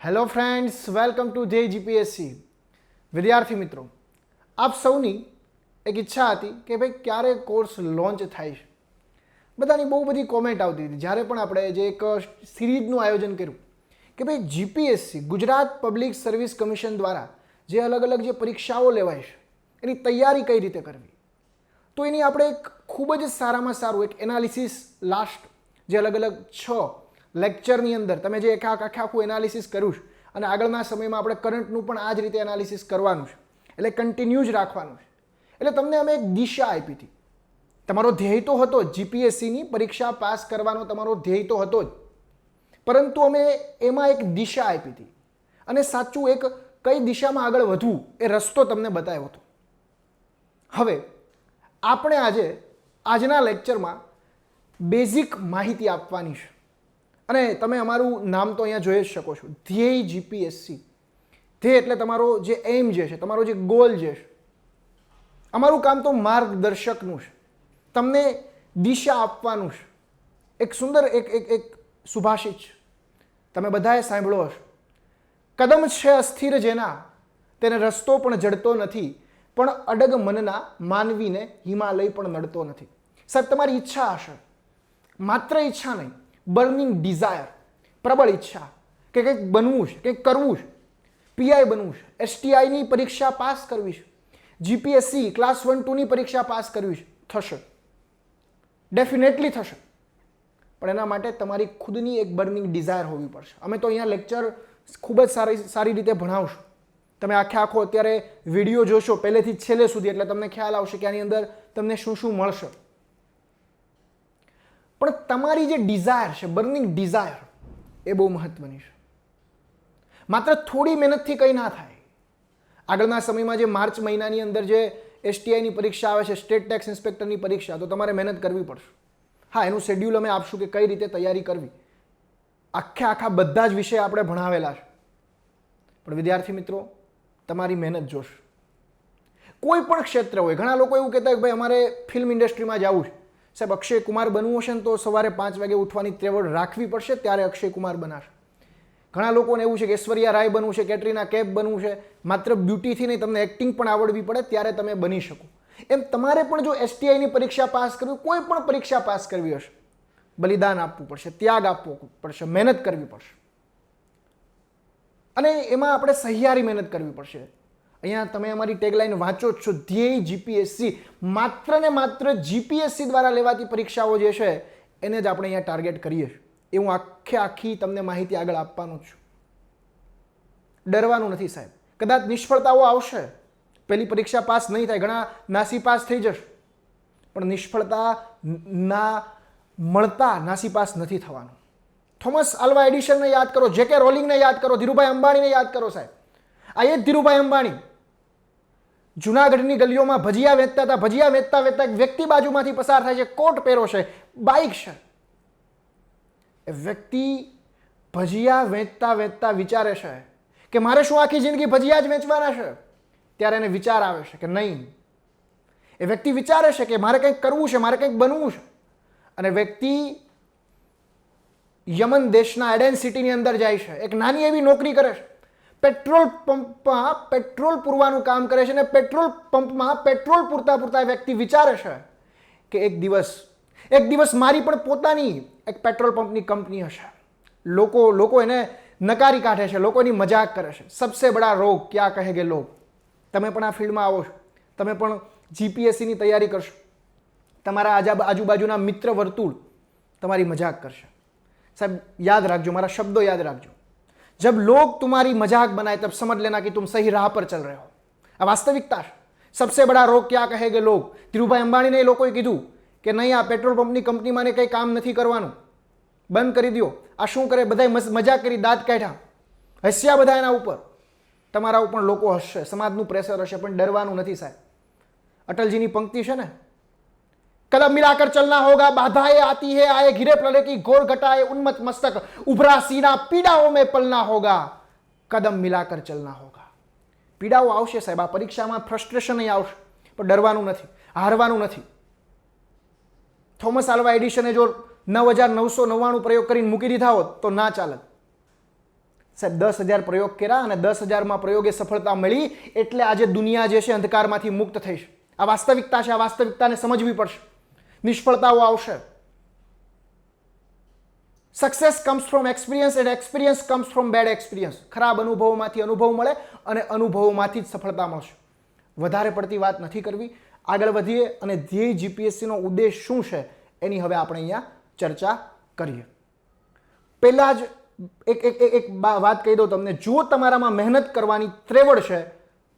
Hello friends, welcome to જે GPSC. વિદ્યાર્થી મિત્રો, આપ સૌની એક ઈચ્છા હતી કે ભાઈ ક્યારે કોર્સ લોન્ચ થાય છે. બધાની બહુ બધી કોમેન્ટ આવતી હતી જ્યારે પણ આપણે જે એક સિરીઝનું આયોજન કર્યું કે ભાઈ GPSC Gujarat public service commission દ્વારા જે અલગ અલગ જે પરીક્ષાઓ લેવાય છે એની તૈયારી કઈ રીતે કરવી, તો એની આપણે એક ખૂબ જ સારામાં સારું એક એનાલિસિસ લાસ્ટ જે અલગ અલગ 6 લેક્ચરની અંદર તમે જે આખું એનાલિસિસ કર્યું છે અને આગળના સમયમાં આપણે કરંટનું પણ આ જ રીતે એનાલિસિસ કરવાનું છે, એટલે કન્ટિન્યુ જ રાખવાનું છે. એટલે તમને અમે એક દિશા આપી હતી. તમારો ધ્યેય તો હતો જ, જીપીએસસીની પરીક્ષા પાસ કરવાનો તમારો ધ્યેય તો હતો જ, પરંતુ અમે એમાં એક દિશા આપી હતી અને સાચું એક કઈ દિશામાં આગળ વધવું એ રસ્તો તમને બતાવ્યો હતો. હવે આપણે આજના લેક્ચરમાં બેઝિક માહિતી આપવાની છે અને તમે અમારું નામ તો અહીંયા જોઈ જ શકો છો, ધ્યેય જીપીએસસી. ધ્યેય એટલે તમારો જે એમ જે છે, તમારો જે ગોલ જે છે. અમારું કામ તો માર્ગદર્શકનું છે, તમને દિશા આપવાનું છે. એક સુંદર એક સુભાષિત છે, તમે બધાએ સાંભળ્યો હશે, કદમ છે અસ્થિર જેના તેને રસ્તો પણ જડતો નથી, પણ અડગ મનના માનવીને હિમાલય પણ નડતો નથી. સાહેબ, તમારી ઈચ્છા હશે, માત્ર ઈચ્છા નહીં, બર્નિંગ ડિઝાયર, પ્રબળ ઈચ્છા કે કંઈક બનવું છે, કંઈક કરવું છે, પીઆઈ બનવું છે, એસટીઆઈની પરીક્ષા પાસ કરવી છે, જીપીએસસી ક્લાસ 1-2ની પરીક્ષા પાસ કરવી છે, થશે, ડેફિનેટલી થશે. પણ એના માટે તમારી ખુદની એક બર્નિંગ ડિઝાયર હોવી પડશે. અમે તો અહીંયા લેક્ચર ખૂબ જ સારી રીતે ભણાવશું. તમે આખો અત્યારે વિડીયો જોશો પહેલેથી છેલ્લે સુધી, એટલે તમને ખ્યાલ આવશે કે આની અંદર તમને શું શું મળશે. પણ તમારી જે ડિઝાયર છે, બર્નિંગ ડિઝાયર, એ બહુ મહત્વની છે. માત્ર થોડી મહેનતથી કંઈ ના થાય. આગળના સમયમાં જે માર્ચ મહિનાની અંદર જે એસટીઆઈની પરીક્ષા આવે છે, સ્ટેટ ટેક્સ ઇન્સ્પેક્ટરની પરીક્ષા, તો તમારે મહેનત કરવી પડશે. હા, એનું શેડ્યુલ અમે આપશું કે કઈ રીતે તૈયારી કરવી. આખા બધા જ વિષય આપણે ભણાવેલા છે. પણ વિદ્યાર્થી મિત્રો, તમારી મહેનત જોશે. કોઈ પણ ક્ષેત્ર હોય, ઘણા લોકો એવું કહેતા હોય કે ભાઈ અમારે ફિલ્મ ઇન્ડસ્ટ્રીમાં જવું છે. સાહેબ, અક્ષય કુમાર બનવું હશે ને તો સવારે 5 વાગે ઉઠવાની ત્રેવડ રાખવી પડશે, ત્યારે અક્ષય કુમાર બનાશે. ઘણા લોકોને એવું છે કે ઐશ્વર્યા રાય બનવું છે, કેટરીના કૈફ બનવું છે, માત્ર બ્યુટીથી નહીં, તમને એક્ટિંગ પણ આવડવી પડે ત્યારે તમે બની શકો. એમ તમારે પણ જો એસટીઆઈની પરીક્ષા પાસ કરવી, કોઈ પણ પરીક્ષા પાસ કરવી હશે, બલિદાન આપવું પડશે, ત્યાગ આપવો પડશે, મહેનત કરવી પડશે. અને એમાં આપણે સહિયારી મહેનત કરવી પડશે. અહીંયા તમે અમારી ટેગલાઈન વાંચો જ છો, ધ્યેય જીપીએસસી. માત્ર ને માત્ર જીપીએસસી દ્વારા લેવાતી પરીક્ષાઓ જે છે એને જ આપણે અહીંયા ટાર્ગેટ કરીએ છીએ. એ હું આખી તમને માહિતી આગળ આપવાનું છું. ડરવાનું નથી સાહેબ. કદાચ નિષ્ફળતાઓ આવશે, પહેલી પરીક્ષા પાસ નહીં થાય, ઘણા નાસી પાસ થઈ જશે, પણ નિષ્ફળતા ના મળતા નાસી પાસ નથી થવાનું. થોમસ આલ્વા એડિસનને યાદ કરો, જેકે રોલિંગને યાદ કરો, ધીરુભાઈ અંબાણીને યાદ કરો સાહેબ. આ એ જ ધીરુભાઈ અંબાણી જુનાગઢની ગલીઓમાં ભજીયા વેચતા હતા. ભજીયા વેચતા વેચતા એક વ્યક્તિ બાજુમાંથી પસાર થાય છે, કોટ પહેરો છે, બાઇક છે. એ વ્યક્તિ ભજીયા વેચતા વેચતા વિચારે છે કે મારે શું આખી જિંદગી ભજીયા જ વેચવાના છે? ત્યારે એને વિચાર આવે છે કે નહીં. એ વ્યક્તિ વિચારે છે કે મારે કંઈક કરવું છે, મારે કંઈક બનવું છે. અને વ્યક્તિ યમન દેશના એડેન સિટીની અંદર જાય છે, એક નાની એવી નોકરી કરે છે, પેટ્રોલ પંપમાં પેટ્રોલ પૂરવાનું કામ કરે છે. અને પેટ્રોલ પંપમાં પેટ્રોલ પૂરતા વ્યક્તિ વિચારે છે કે એક દિવસ મારી પણ પોતાની એક પેટ્રોલ પંપની કંપની હશે. લોકો એને નકારી કાઢે છે, લોકો એની મજાક કરે છે. સબસે બડા રોગ ક્યાં કહેગે લોગ. તમે પણ આ ફિલ્ડમાં આવો છો, તમે પણ જીપીએસસીની તૈયારી કરશો, તમારા આજુબાજુના મિત્ર વર્તુળ તમારી મજાક કરશે. સાહેબ, યાદ રાખજો, મારા શબ્દો યાદ રાખજો. जब लोग तुम्हारी मजाक बनाए तब समझ लेना कि तुम सही राह पर चल रहे हो. આ વાસ્તવિકતા છે. સબસે બડા રોગ ક્યાં કહેગે લોગ. ધીરુભાઈ અંબાણીને એ લોકોએ કીધું કે નહીં, આ પેટ્રોલ પંપની કંપનીમાં કંઈ કામ નથી કરવાનું, બંધ કરી દો. આ શું કરે, બધાય મજાક કરી, દાંત કાઢ્યા, હસ્યા બધા એના ઉપર. તમારા ઉપર લોકો હસશે, સમાજનું પ્રેશર હશે, પણ ડરવાનું નથી સાહેબ. અટલજીની પંક્તિ છે ને, कदम मिलाकर चलना होगा, बाधाएं आती है आए घिरे प्रलय की घोर घटाए उन्मत्त मस्तक उभरा सीना पीड़ाओं में पलना होगा, कदम मिलाकर चलना होगा. પીડાઓ આવશે સાહેબ, આ પરીક્ષામાં ફ્રસ્ટ્રેશન આવશે, પણ ડરવાનું નથી, હારવાનું નથી. થોમસ આલ્વા એડિસને જો 9999 પ્રયોગ કરીને મૂકી દીધા હોત તો ના ચાલત. સાહેબ 10,000 પ્રયોગ કર્યા અને 10,000માં પ્રયોગે સફળતા મળી એટલે આજે દુનિયા જે છે અંધકારમાંથી મુક્ત થઈ છે. આ વાસ્તવિકતા છે. આ વાસ્તવિકતાને સમજવી પડશે. નિષ્ફળતાઓ આવશે. Success comes from experience and experience comes from bad experience. ખરાબ અનુભવોમાંથી અનુભવ મળે અને અનુભવોમાંથી જ સફળતા મળશે. વધારે પડતી વાત નથી કરવી. આગળ વધીએ અને ધ્યેય જીપીએસસીનો ઉદ્દેશ શું છે એની હવે આપણે અહીંયા ચર્ચા કરીએ. પહેલા જ એક વાત કહી દઉં તમને, જો તમારામાં મહેનત કરવાની ત્રેવડ છે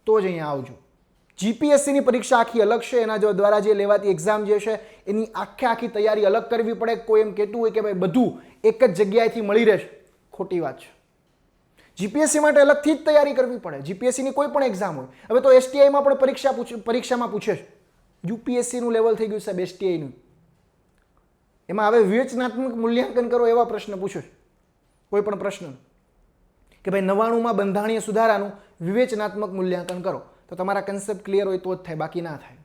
તો જ અહીંયા આવજો. જીપીએસસીની પરીક્ષા આખી અલગ છે. એના દ્વારા જે લેવાતી એક્ઝામ જે છે એની આખી તૈયારી અલગ કરવી પડે. કોઈ એમ કહેતું હોય કે ભાઈ બધું એક જ જગ્યાએથી મળી રહેશે, ખોટી વાત છે. જીપીએસસી માટે અલગથી જ તૈયારી કરવી પડે. જીપીએસસીની કોઈ પણ એક્ઝામ હોય. હવે તો એસટીઆઈમાં પણ પરીક્ષામાં પૂછે છે. યુપીએસસીનું લેવલ થઈ ગયું સાહેબ એસટીઆઈનું. એમાં હવે વિવેચનાત્મક મૂલ્યાંકન કરો એવા પ્રશ્ન પૂછે છે. કોઈ પણ પ્રશ્ન કે ભાઈ 99માં બંધારણીય સુધારાનું વિવેચનાત્મક મૂલ્યાંકન કરો, તો તમારા કન્સેપ્ટ ક્લિયર હોય તો જ થાય, બાકી ના થાય.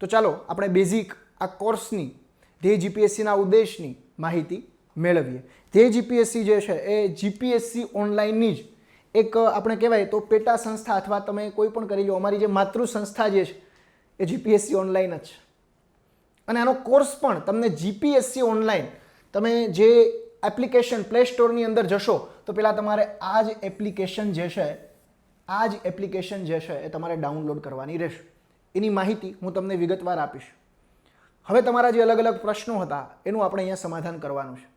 તો ચાલો આપણે બેઝિક આ કોર્સની ધ્યેય જીપીએસસીના ઉદ્દેશની માહિતી મેળવીએ. ધ્યેય જીપીએસસી જે છે એ જીપીએસસી ઓનલાઈનની જ એક આપણે કહેવાય તો પેટા સંસ્થા અથવા તમે કોઈ પણ કરી લો. અમારી જે માતૃ સંસ્થા જે છે એ જીપીએસસી ઓનલાઈન જ છે. અને આનો કોર્સ પણ તમને જીપીએસસી ઓનલાઈન, તમે જે એપ્લિકેશન પ્લે સ્ટોરની અંદર જશો તો પહેલાં તમારે આ જ એપ્લિકેશન જે છે એ તમારે ડાઉનલોડ કરવાની રહેશે. એની માહિતી હું તમને વિગતવાર આપીશ. હવે તમારા જે અલગ અલગ પ્રશ્નો હતા એનું આપણે અહીંયા સમાધાન કરવાનું છે.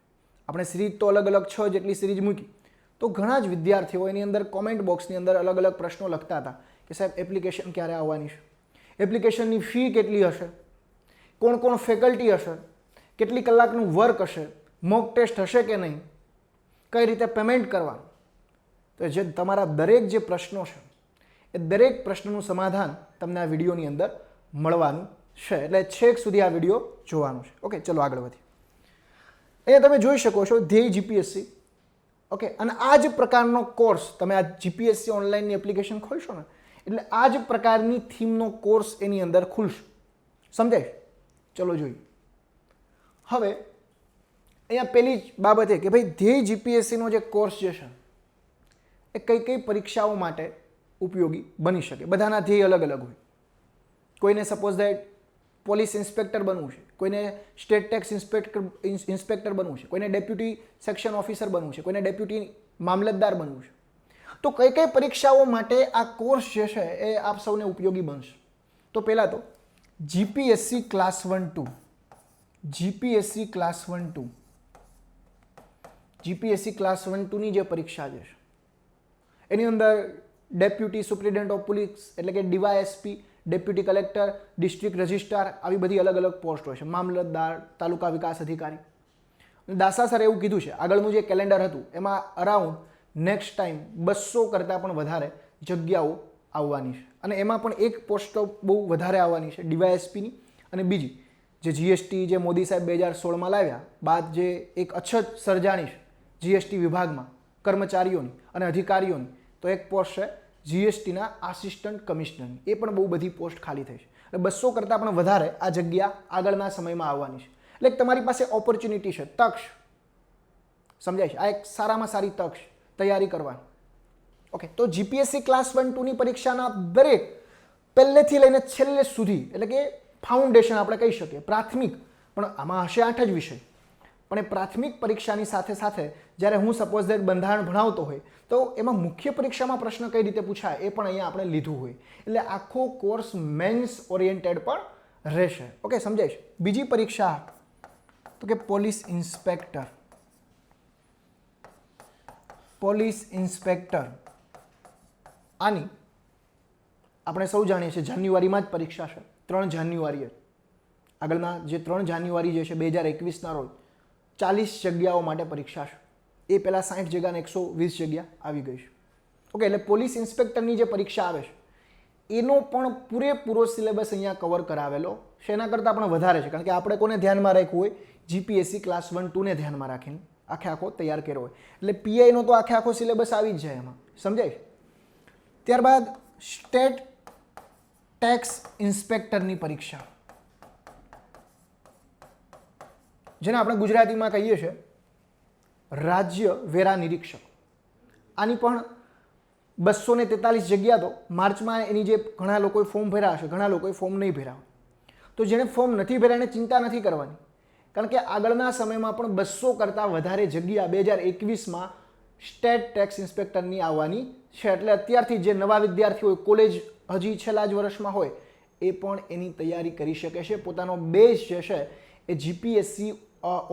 આપણે સિરીઝ તો અલગ અલગ 6 જેટલી સિરીઝ મૂકી, તો ઘણા જ વિદ્યાર્થીઓ એની અંદર કોમેન્ટ બોક્સની અંદર અલગ અલગ પ્રશ્નો લખતા હતા કે સાહેબ એપ્લિકેશન ક્યારે આવવાની છે, એપ્લિકેશનની ફી કેટલી હશે, કોણ કોણ ફેકલ્ટી હશે, કેટલી કલાકનું વર્ક હશે, મોક ટેસ્ટ હશે કે નહીં, કઈ રીતે પેમેન્ટ કરવાનું. તો જે તમારા દરેક જે પ્રશ્નો છે એ દરેક પ્રશ્નનું સમાધાન તમને આ વિડીયોની અંદર મળવાનું છે. એટલે છેક સુધી આ વિડીયો જોવાનું છે. ઓકે, ચલો આગળ વધીએ. અહીંયા તમે જોઈ શકો છો ધ્યેય જીપીએસસી. ઓકે, અને આ જ પ્રકારનો કોર્સ તમે આ જીપીએસસી ઓનલાઈનની એપ્લિકેશન ખોલશો ને એટલે આ જ પ્રકારની થીમનો કોર્સ એની અંદર ખુલશે. સમજાય? ચલો જોઈએ. હવે અહીંયા પહેલી જ બાબત એ કે ભાઈ ધ્યેય જીપીએસસીનો જે કોર્સ જે છે એ કઈ કઈ પરીક્ષાઓ માટે ઉપયોગી બની શકે. બધાના ધ્યેય અલગ અલગ હોય. કોઈને સપોઝ ધેટ પોલીસ ઇન્સ્પેક્ટર બનવું છે, કોઈને સ્ટેટ ટેક્સ ઇન્સ્પેક્ટર બનવું છે, કોઈને ડેપ્યુટી સેક્શન ઓફિસર બનવું છે, કોઈને ડેપ્યુટી મામલતદાર બનવું છે. તો કઈ કઈ પરીક્ષાઓ માટે આ કોર્સ જે છે એ આપ સૌને ઉપયોગી બનશે. તો પહેલાં તો GPSC class 1-2, GPSC class 1-2, GPSC class 1-2ની જે પરીક્ષા જે છે એની અંદર ડેપ્યુટી સુપ્રિન્ટેન્ડન્ટ ઓફ પોલીસ એટલે કે DYSP, deputy collector, district registrar, આવી બધી અલગ અલગ પોસ્ટ હોય છે. મામલતદાર, તાલુકા વિકાસ અધિકારી. દાસા સર એવું કીધું છે આગળનું જે કેલેન્ડર હતું એમાં અરાઉન્ડ નેક્સ્ટ ટાઈમ 200 કરતાં પણ વધારે જગ્યાઓ આવવાની છે. અને એમાં પણ એક પોસ્ટ બહુ વધારે આવવાની છે ડીવાયએસપીની, અને બીજી જે જીએસટી જે મોદી સાહેબ 2016માં લાવ્યા બાદ જે એક અછત સર્જાણી છે જીએસટી વિભાગમાં કર્મચારીઓની અને અધિકારીઓની, તો એક પોસ્ટ છે જીએસટીના આસિસ્ટન્ટ કમિશનરની. એ પણ બહુ બધી પોસ્ટ ખાલી થઈ છે. એટલે 200 કરતાં પણ વધારે આ જગ્યા આગળના સમયમાં આવવાની છે. એટલે તમારી પાસે ઓપોર્ચ્યુનિટી છે, તક છે. સમજાય છે? આ એક સારામાં સારી તક છે તૈયારી કરવાની. ઓકે, તો જીપીએસસી ક્લાસ 1-2ની પરીક્ષાના દરેક પહેલેથી લઈને છેલ્લે સુધી એટલે કે ફાઉન્ડેશન આપણે કહી શકીએ, પ્રાથમિક, પણ આમાં હશે 8 જ વિષય. પણ એ પ્રાથમિક પરીક્ષાની સાથે સાથે જ્યારે હું સપોઝ ધેટ બંધારણ ભણાવતો હોય તો એમાં મુખ્ય પરીક્ષામાં પ્રશ્ન કઈ રીતે પૂછાય એ પણ અહીંયા આપણે લીધું હોય. એટલે આખો કોર્સ મેન્સ ઓરિએન્ટેડ પણ રહેશે. ઓકે, સમજાય છે? બીજી પરીક્ષા તો કે પોલીસ ઇન્સ્પેક્ટર. પોલીસ ઇન્સ્પેક્ટર આની આપણે સૌ જાણીએ છીએ જાન્યુઆરીમાં જ પરીક્ષા છે. 3 જાન્યુઆરીએ આગળના જે 3 જાન્યુઆરી જે છે 2021ના રોજ 40 જગ્યાઓ માટે પરીક્ષા છે. એ પહેલાં 60 જગ્યા અને 120 જગ્યા આવી ગઈ છે. ઓકે, એટલે પોલીસ ઇન્સ્પેક્ટરની જે પરીક્ષા આવે છે એનો પણ પૂરેપૂરો સિલેબસ અહીંયા કવર કરાવેલો છે. એના કરતાં પણ વધારે છે કારણ કે આપણે કોને ધ્યાનમાં રાખવું હોય, જીપીએસસી ક્લાસ 1-2ને ધ્યાનમાં રાખીને આખો તૈયાર કર્યો હોય. એટલે પીઆઈનો તો આખો સિલેબસ આવી જ જાય એમાં. સમજાય? ત્યારબાદ સ્ટેટ ટેક્સ ઇન્સ્પેક્ટરની પરીક્ષા, જેને આપણે ગુજરાતીમાં કહીએ છીએ રાજ્ય વેરા નિરીક્ષક. આની પણ 243 જગ્યા તો માર્ચમાં એની જે ઘણા લોકોએ ફોર્મ ભર્યા હશે, ઘણા લોકોએ ફોર્મ નહીં ભર્યા હોય. તો જેણે ફોર્મ નથી ભર્યા એને ચિંતા નથી કરવાની, કારણ કે આગળના સમયમાં પણ 200 કરતાં વધારે જગ્યા 2021માં સ્ટેટ ટેક્સ ઇન્સ્પેક્ટરની આવવાની છે. એટલે અત્યારથી જે નવા વિદ્યાર્થીઓ હોય, કોલેજ હજી છેલ્લા જ વર્ષમાં હોય, એ પણ એની તૈયારી કરી શકે છે. પોતાનો બેઝ જે છે એ જીપીએસસી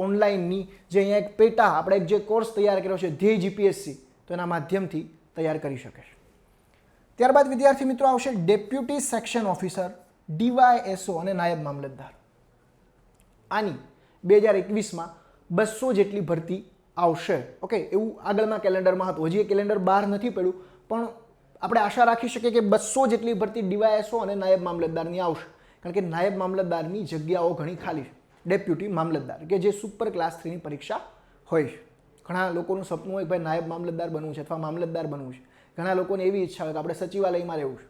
ઓનલાઈનની જે અહીંયા એક પેટા આપણે એક જે કોર્સ તૈયાર કર્યો છે ધ્યેય જીપીએસસી, તો એના માધ્યમથી તૈયાર કરી શકે છે. ત્યારબાદ વિદ્યાર્થી મિત્રો આવશે ડેપ્યુટી સેક્શન ઓફિસર, ડીવાયએસઓ અને નાયબ મામલતદાર. આની 2021માં 200 જેટલી ભરતી આવશે. ઓકે, એવું આગળના કેલેન્ડરમાં હતું. હજી એ કેલેન્ડર બહાર નથી પડ્યું, પણ આપણે આશા રાખી શકીએ કે 200 જેટલી ભરતી ડીવાયએસઓ અને નાયબ મામલતદારની આવશે, કારણ કે નાયબ મામલતદારની જગ્યાઓ ઘણી ખાલી છે. ડેપ્યુટી મામલતદાર કે જે સુપર ક્લાસ 3ની પરીક્ષા હોય છે. ઘણા લોકોનું સપનું હોય કે ભાઈ નાયબ મામલતદાર બનવું છે અથવા મામલતદાર બનવું છે. ઘણા લોકોને એવી ઈચ્છા હોય કે આપણે સચિવાલયમાં રહેવું છે.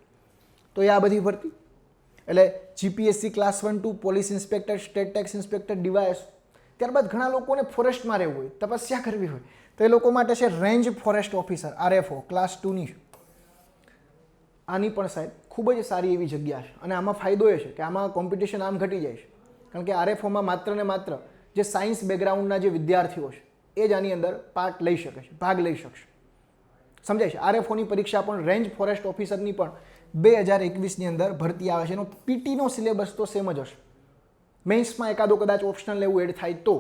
તો એ આ બધી ભરતી એટલે GPSC class 1 2 police inspector, state tax inspector, DYS. ત્યારબાદ ઘણા લોકોને ફોરેસ્ટમાં રહેવું હોય, તપસ્યા કરવી હોય, તો એ લોકો માટે છે range forest officer, RFO class 2ની. આની પણ સાહેબ ખૂબ જ સારી એવી જગ્યા છે. અને આમાં ફાયદો એ છે કે આમાં કોમ્પિટિશન આમ ઘટી જાય છે, કારણ કે આરએફઓમાં માત્ર ને માત્ર જે સાયન્સ બેકગ્રાઉન્ડના જે વિદ્યાર્થીઓ છે એ જ આની અંદર પાર્ટ લઈ શકે છે, ભાગ લઈ શકશે. સમજાય છે? આરએફઓની પરીક્ષા પણ રેન્જ ફોરેસ્ટ ઓફિસરની પણ 2021ની અંદર ભરતી આવે છે. એનો પીટીનો સિલેબસ તો સેમ જ હશે. મેન્સમાં એકાદો કદાચ ઓપ્શનલ એવું એડ થાય તો.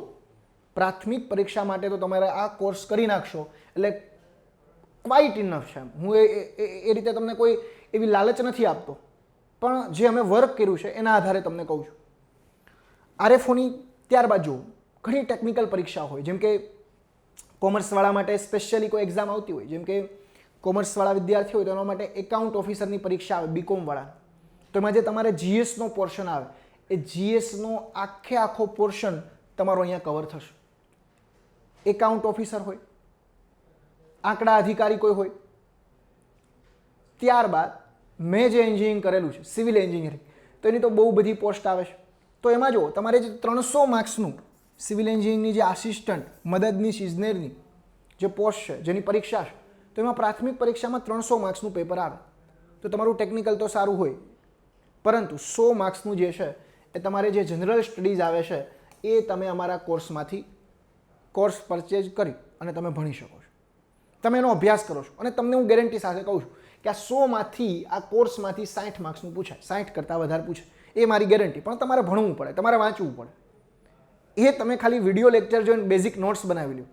પ્રાથમિક પરીક્ષા માટે તો તમારે આ કોર્સ કરી નાખશો એટલે ક્વાઇટ ઇનફ છે. હું એ રીતે તમને કોઈ એવી લાલચ નથી આપતો, પણ જે અમે વર્ક કર્યું છે એના આધારે તમને કહું છું. આરએફઓની ત્યારબાદ જુઓ, ઘણી ટેકનિકલ પરીક્ષા હોય, જેમ કે કોમર્સવાળા માટે સ્પેશિયલી કોઈ એક્ઝામ આવતી હોય, જેમ કે કોમર્સવાળા વિદ્યાર્થી હોય તો એના માટે એકાઉન્ટ ઓફિસરની પરીક્ષા આવે બીકોમવાળા. તો એમાં જે તમારે જીએસનો પોર્શન આવે એ જીએસનો આખો પોર્શન તમારો અહીંયા કવર થશે. એકાઉન્ટ ઓફિસર હોય, આંકડા અધિકારી કોઈ હોય. ત્યારબાદ મેં જે એન્જિનિયરિંગ કરેલું છે સિવિલ એન્જિનિયરિંગ, તો એની તો બહુ બધી પોસ્ટ આવે છે. તો એમાં જો તમારે જે 300 માર્ક્સનું સિવિલ એન્જિનિયરિંગની જે આસિસ્ટન્ટ મદદનીશ ઇજનેરની જે પોસ્ટ છે, જેની પરીક્ષા છે, તો એમાં પ્રાથમિક પરીક્ષામાં 300 માર્ક્સનું પેપર આવે. તો તમારું ટેકનિકલ તો સારું હોય, પરંતુ 100 માર્ક્સનું જે છે એ તમારે જે જનરલ સ્ટડીઝ આવે છે એ તમે અમારા કોર્સમાંથી કોર્સ પરચેઝ કરી અને તમે ભણી શકો છો. તમે એનો અભ્યાસ કરો છો અને તમને હું ગેરંટી સાથે કહું છું કે આ 100માંથી આ કોર્સમાંથી 60 માર્ક્સનું પૂછાય, 60 કરતાં વધારે પૂછે, એ મારી ગેરંટી. પણ તમારે ભણવું પડે, તમારે વાંચવું પડે. એ તમે ખાલી વિડીયો લેક્ચર જોઈને બેઝિક નોટ્સ બનાવી લો